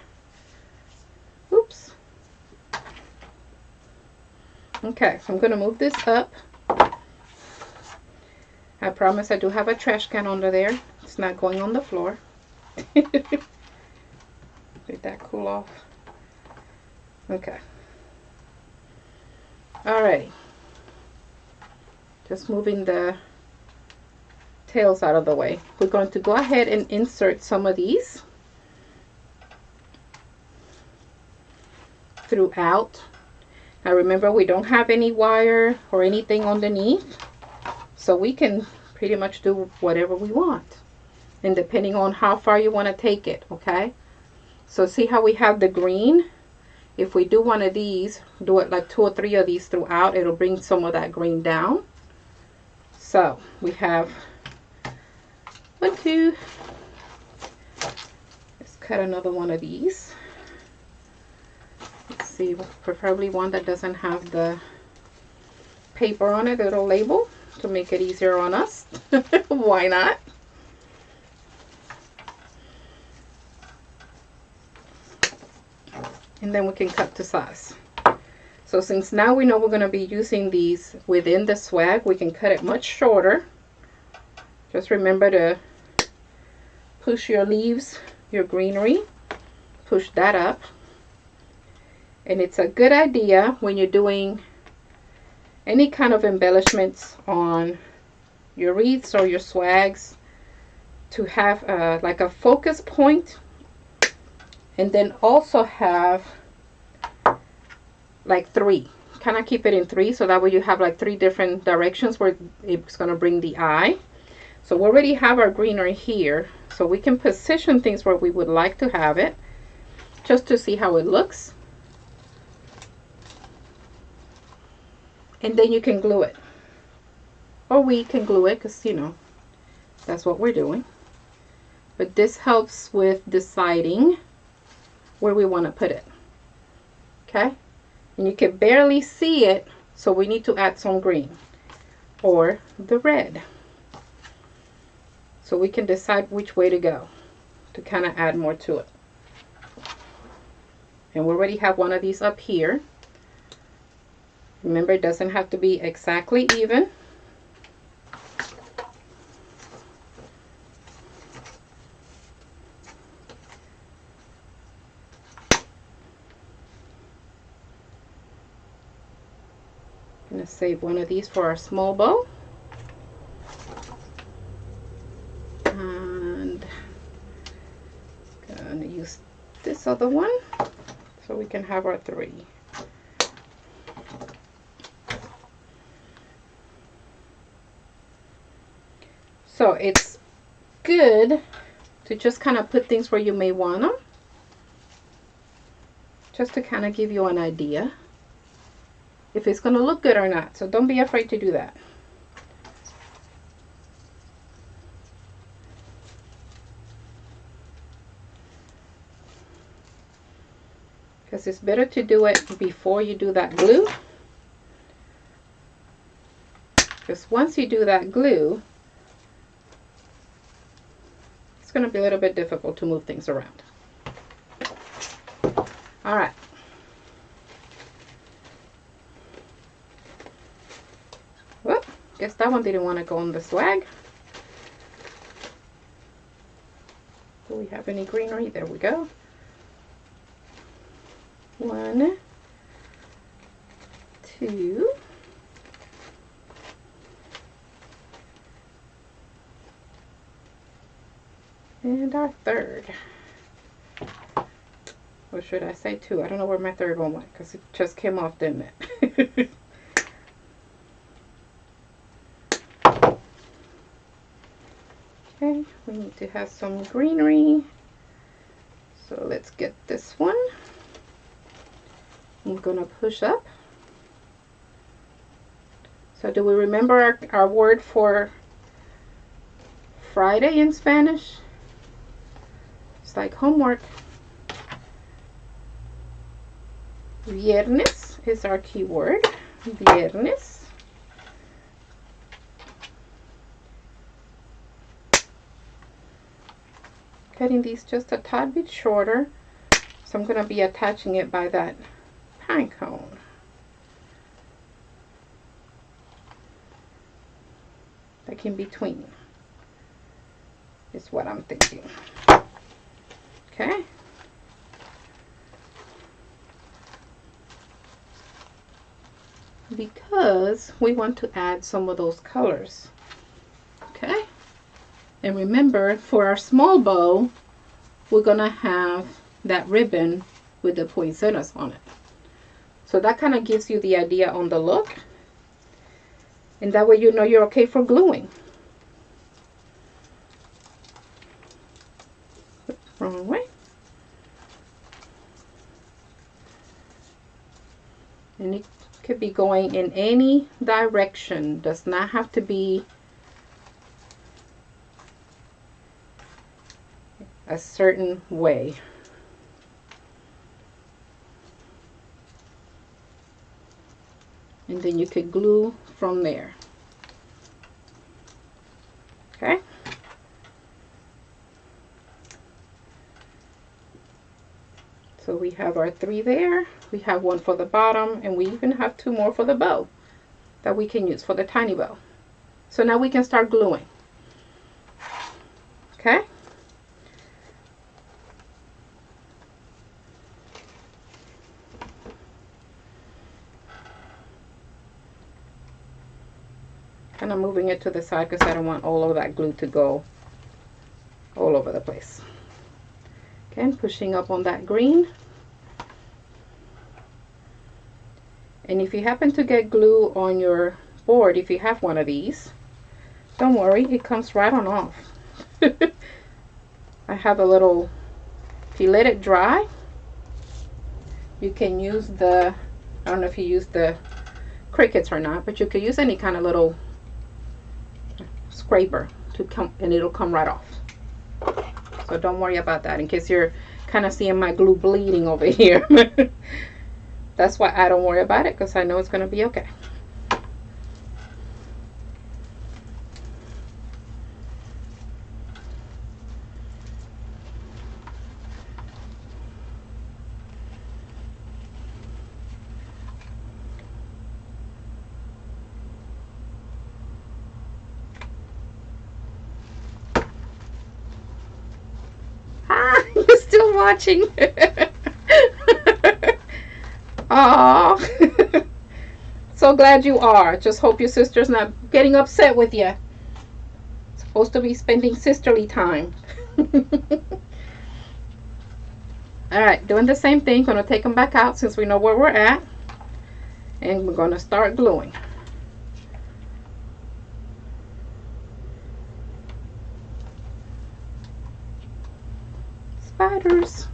Oops. Okay, so I'm going to move this up. I promise I do have a trash can under there. It's not going on the floor. Let that cool off. Okay. Alrighty. Just moving the tails out of the way. We're going to go ahead and insert some of these throughout. Now remember, we don't have any wire or anything underneath, so we can pretty much do whatever we want, and depending on how far you want to take it. Okay, so see how we have the green? If we do one of these, do it like 2 or 3 of these throughout, it'll bring some of that green down. So we have 1, 2. Let's cut another one of these. Let's see, preferably one that doesn't have the paper on it, it'll label to make it easier on us. Why not? And then we can cut to size. So since now we know we're going to be using these within the swag, we can cut it much shorter. Just remember to push your leaves, your greenery, push that up. And it's a good idea when you're doing any kind of embellishments on your wreaths or your swags to have like a focus point, and then also have like three. Kind of keep it in three, so that way you have like three different directions where it's going to bring the eye. So we already have our greenery here, so we can position things where we would like to have it, just to see how it looks. And then you can glue it, or we can glue it, because you know that's what we're doing. But this helps with deciding where we want to put it. Okay, and you can barely see it, so we need to add some green or the red, so we can decide which way to go to kind of add more to it. And we already have one of these up here. Remember, it doesn't have to be exactly even. I'm going to save one of these for our small bow. And I'm going to use this other one so we can have our three. So it's good to just kind of put things where you may want them, just to kind of give you an idea if it's going to look good or not. So don't be afraid to do that. Because it's better to do it before you do that glue. Because once you do that glue, it's going to be a little bit difficult to move things around. All right. Whoop, guess that one didn't want to go on the swag. Do we have any greenery? There we go. 1, 2, and our third. Or should I say 2? I don't know where my third one went, because it just came off, didn't it? Okay, we need to have some greenery. So let's get this one. I'm going to push up. So do we remember our word for Friday in Spanish? It's like homework. Viernes is our key word. Viernes. Cutting these just a tad bit shorter. So I'm going to be attaching it by that pine cone. Like in between is what I'm thinking. Okay. Because we want to add some of those colors. Okay. And remember, for our small bow, we're going to have that ribbon with the poinsettias on it. So that kind of gives you the idea on the look. And that way you know you're okay for gluing. Wrong way. And it could be going in any direction. Does not have to be a certain way. And then you could glue from there. Okay. So we have our 3 there. We have 1 for the bottom, and we even have 2 more for the bow that we can use for the tiny bow. So now we can start gluing. Okay. kind of moving it to the side because I don't want all of that glue to go all over the place. Okay, I'm pushing up on that green. And if you happen to get glue on your board, if you have one of these, don't worry, it comes right on off. I have a little, if you let it dry, you can use the, I don't know if you use the crickets or not, but you could use any kind of little scraper to come, and it'll come right off. So don't worry about that, in case you're kind of seeing my glue bleeding over here. That's why I don't worry about it, because I know it's going to be okay. You're still watching. Oh, so glad you are. Just hope your sister's not getting upset with you. Supposed to be spending sisterly time. All right, doing the same thing. Gonna take them back out since we know where we're at, and we're gonna start gluing. Spiders.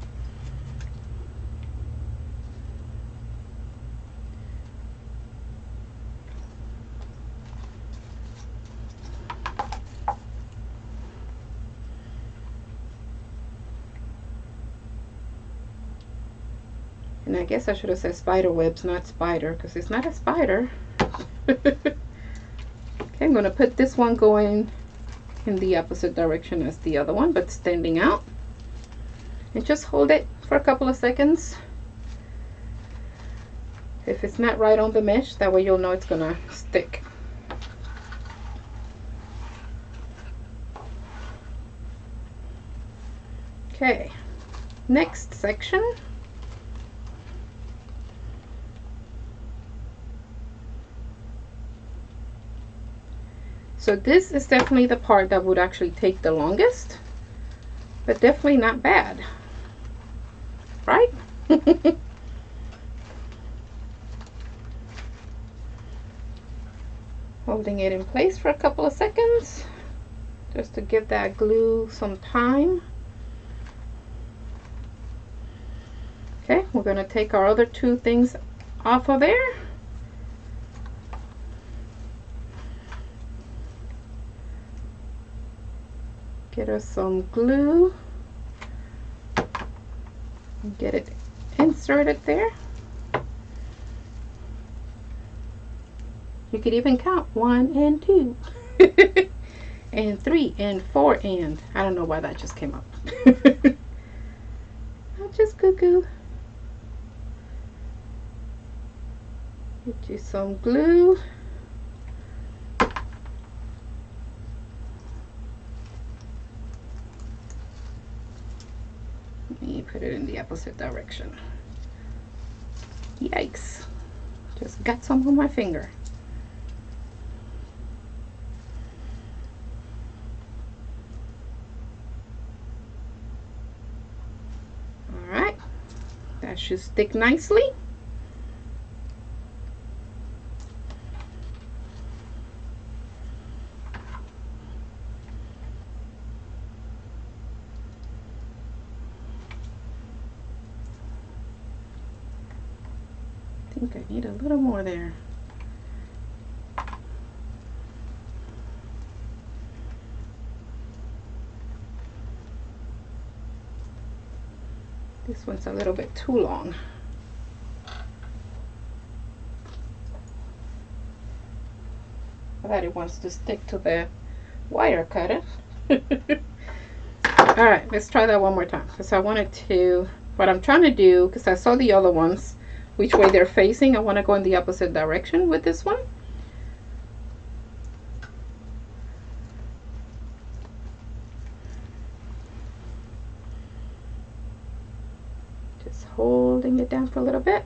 And I guess I should have said spider webs, not spider, because it's not a spider. Okay, I'm going to put this one going in the opposite direction as the other one, but standing out. And just hold it for a couple of seconds. If it's not right on the mesh, that way you'll know it's going to stick. Okay, next section. So this is definitely the part that would actually take the longest, but definitely not bad, right? Holding it in place for a couple of seconds, just to give that glue some time. Okay, we're going to take our other two things off of there. Get us some glue. Get it inserted there. You could even count 1 and 2 and 3 and 4 and I don't know why that just came up. I'll just cuckoo. Get you some glue. Put it in the opposite direction. Yikes. Just got some on my finger. Alright. That should stick nicely. I think I need a little more there. This one's a little bit too long. I thought it wants to stick to the wire cutter. Alright, let's try that one more time, because I wanted to, what I'm trying to do, because I saw the other ones, which way they're facing. I want to go in the opposite direction with this one. Just holding it down for a little bit.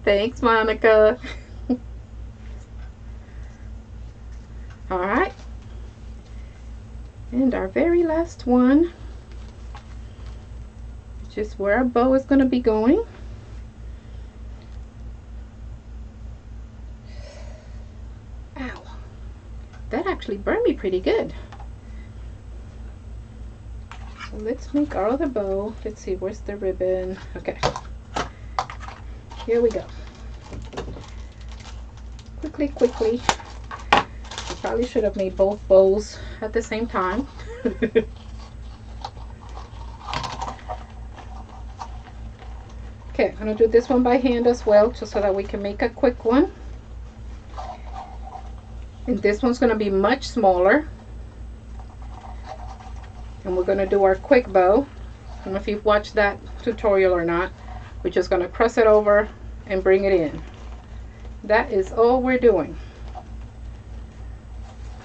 Thanks, Monica. All right, and our very last one, which is where our bow is going to be going. Ow, that actually burned me pretty good. So let's make our other bow. Let's see, where's the ribbon? Okay, here we go. Quickly. I probably should have made both bows at the same time. Okay, I'm gonna do this one by hand as well, just so that we can make a quick one. And this one's gonna be much smaller. And we're gonna do our quick bow. I don't know if you've watched that tutorial or not. We're just gonna press it over and bring it in. That is all we're doing.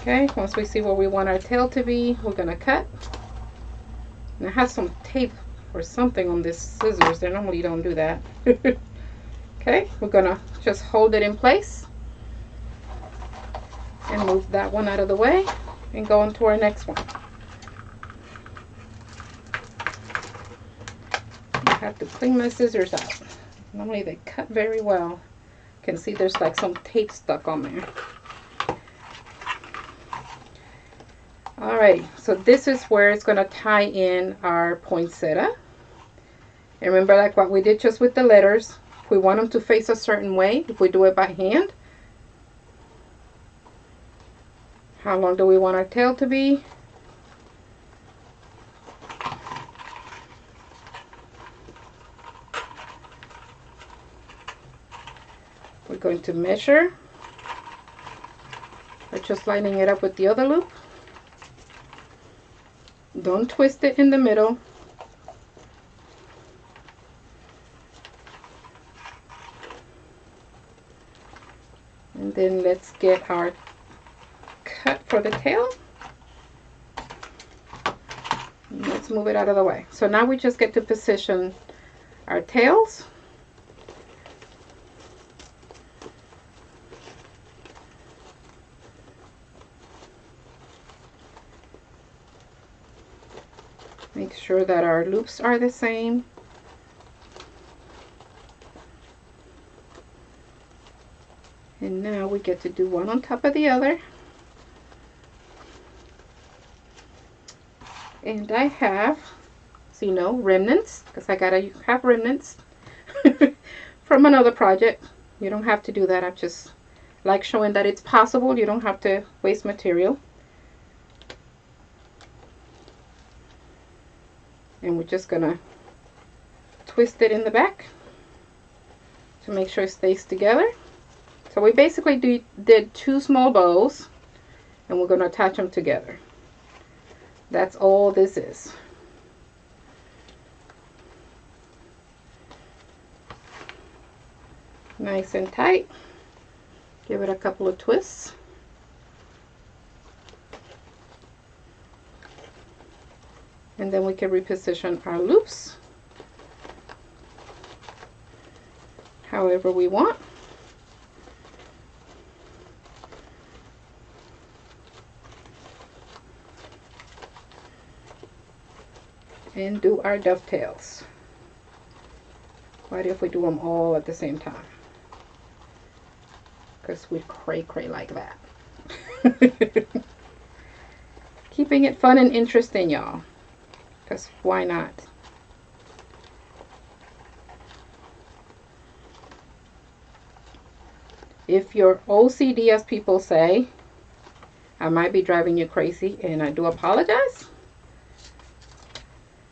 Okay, once we see where we want our tail to be, we're gonna cut. And I have some tape or something on this scissors. They normally don't do that. Okay, we're gonna just hold it in place and move that one out of the way and go on to our next one. I have to clean my scissors out. Normally they cut very well. You can see there's like some tape stuck on there. Alright, so this is where it's going to tie in our poinsettia. And remember, like what we did just with the letters, if we want them to face a certain way, if we do it by hand, how long do we want our tail to be? We're going to measure by just lining it up with the other loop. Don't twist it in the middle. And then let's get our cut for the tail. And let's move it out of the way. So now we just get to position our tails. Make sure that our loops are the same. And now we get to do one on top of the other. And I have, so you know, remnants, because I gotta have remnants from another project. You don't have to do that. I just like showing that it's possible. You don't have to waste material. And we're just gonna twist it in the back to make sure it stays together. So we basically did two small bows, and we're gonna attach them together. That's all this is. Nice and tight. Give it a couple of twists. And then we can reposition our loops however we want. And do our dovetails. What if we do them all at the same time? Because we cray like that. Keeping it fun and interesting, y'all. Because why not? If you're OCD, as people say, I might be driving you crazy, and I do apologize.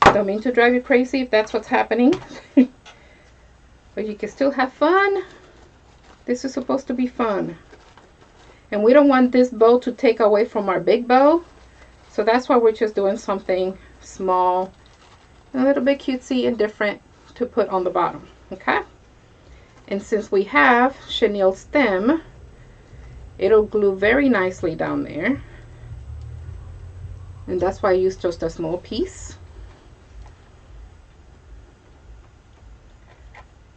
Don't mean to drive you crazy if that's what's happening. But you can still have fun. This is supposed to be fun. And we don't want this bow to take away from our big bow. So that's why we're just doing something small, a little bit cutesy and different to put on the bottom. Okay? And since we have chenille stem, it'll glue very nicely down there. And that's why I used just a small piece.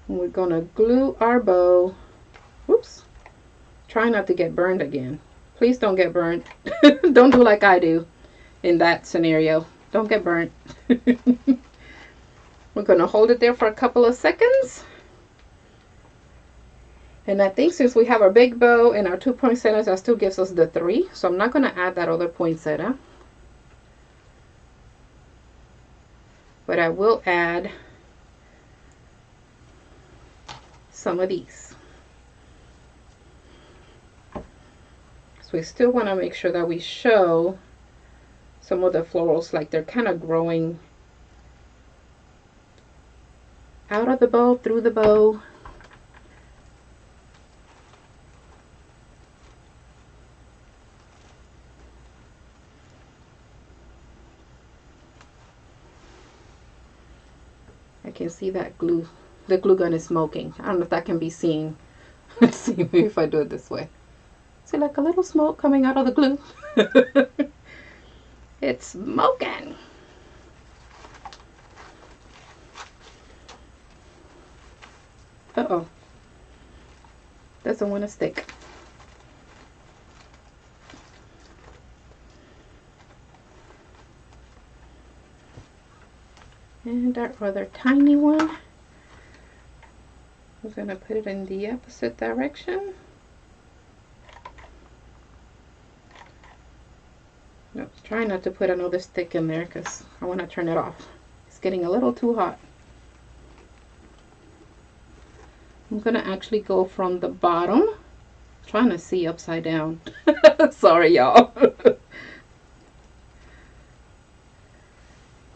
And we're gonna glue our bow. Whoops. Try not to get burned again, Please don't get burnt. Don't do like I do in that scenario. Don't get burnt. We're going to hold it there for a couple of seconds. And I think since we have our big bow and our 2 poinsettias, that still gives us the 3. So I'm not going to add that other poinsettia. But I will add some of these. So we still want to make sure that we show some of the florals, like they're kind of growing out of the bow, through the bow. I can see that glue, the glue gun is smoking. I don't know if that can be seen. Let's see, maybe if I do it this way. See, like a little smoke coming out of the glue. It's smoking. Uh-oh. Doesn't want to stick. And our other tiny one, I'm going to put it in the opposite direction. No, try not to put another stick in there because I want to turn it off. It's getting a little too hot. I'm going to actually go from the bottom. I'm trying to see upside down. Sorry, y'all.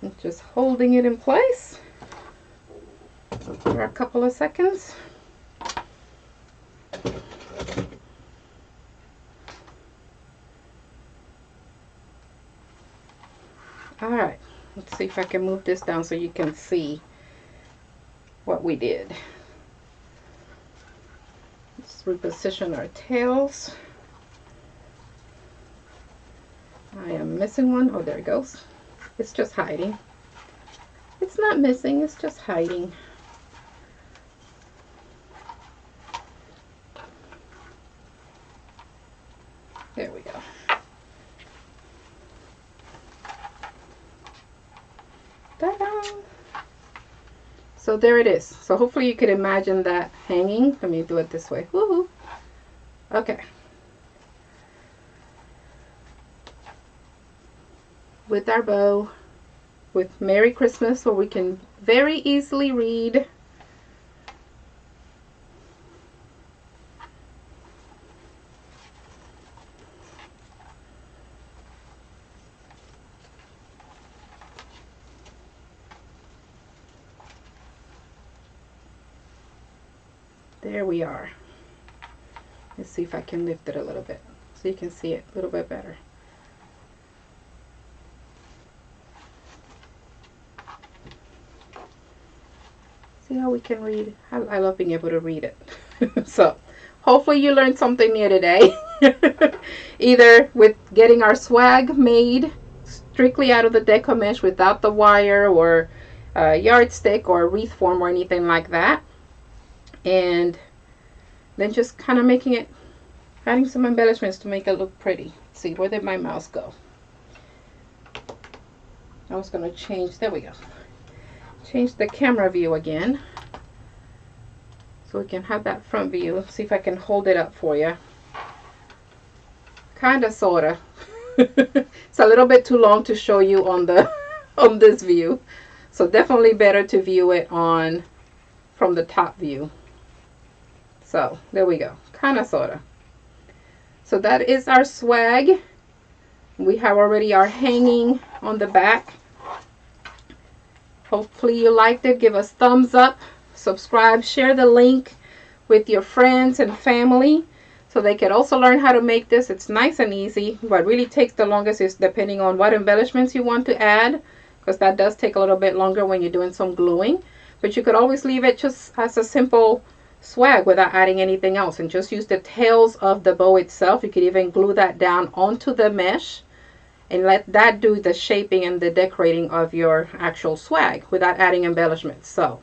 I'm just holding it in place for a couple of seconds. Alright, let's see if I can move this down so you can see what we did. Let's reposition our tails. I am missing one. Oh, there it goes. It's just hiding. It's not missing, it's just hiding. There we go. Ta-da! So there it is. So hopefully you could imagine that hanging. Let me do it this way. Woohoo! Okay. With our bow, with Merry Christmas, so we can very easily read. There we are. Let's see if I can lift it a little bit so you can see it a little bit better. See how we can read? I love being able to read it. So hopefully you learned something new today. Either with getting our swag made strictly out of the Deco mesh without the wire or yardstick or wreath form or anything like that. And then just kind of making it, adding some embellishments to make it look pretty. Let's see, where did my mouse go? I was going to change, there we go. Change the camera view again so we can have that front view. Let's see if I can hold it up for you. Kind of, sort of. It's a little bit too long to show you on the on this view, so definitely better to view it on from the top view. So there we go, kind of, sort of. So that is our swag. We have already our hanging on the back. Hopefully you liked it. Give us thumbs up, subscribe, share the link with your friends and family so they can also learn how to make this. It's nice and easy. What really takes the longest is depending on what embellishments you want to add, because that does take a little bit longer when you're doing some gluing. But you could always leave it just as a simple swag without adding anything else and just use the tails of the bow itself. You could even glue that down onto the mesh and let that do the shaping and the decorating of your actual swag without adding embellishments. So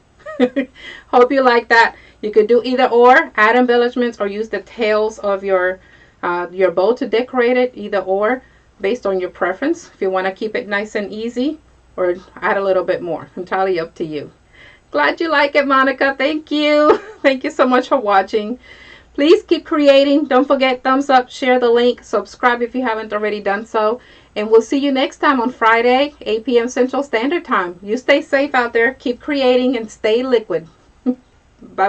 hope you like that. You could do either or, add embellishments or use the tails of your your bow to decorate it, either or, based on your preference. If you want to keep it nice and easy, or add a little bit more. Entirely up to you. Glad you like it, Monica. Thank you. Thank you so much for watching. Please keep creating. Don't forget, thumbs up, share the link, subscribe if you haven't already done so. And we'll see you next time on Friday, 8 p.m. Central Standard Time. You stay safe out there. Keep creating and stay liquid. Bye.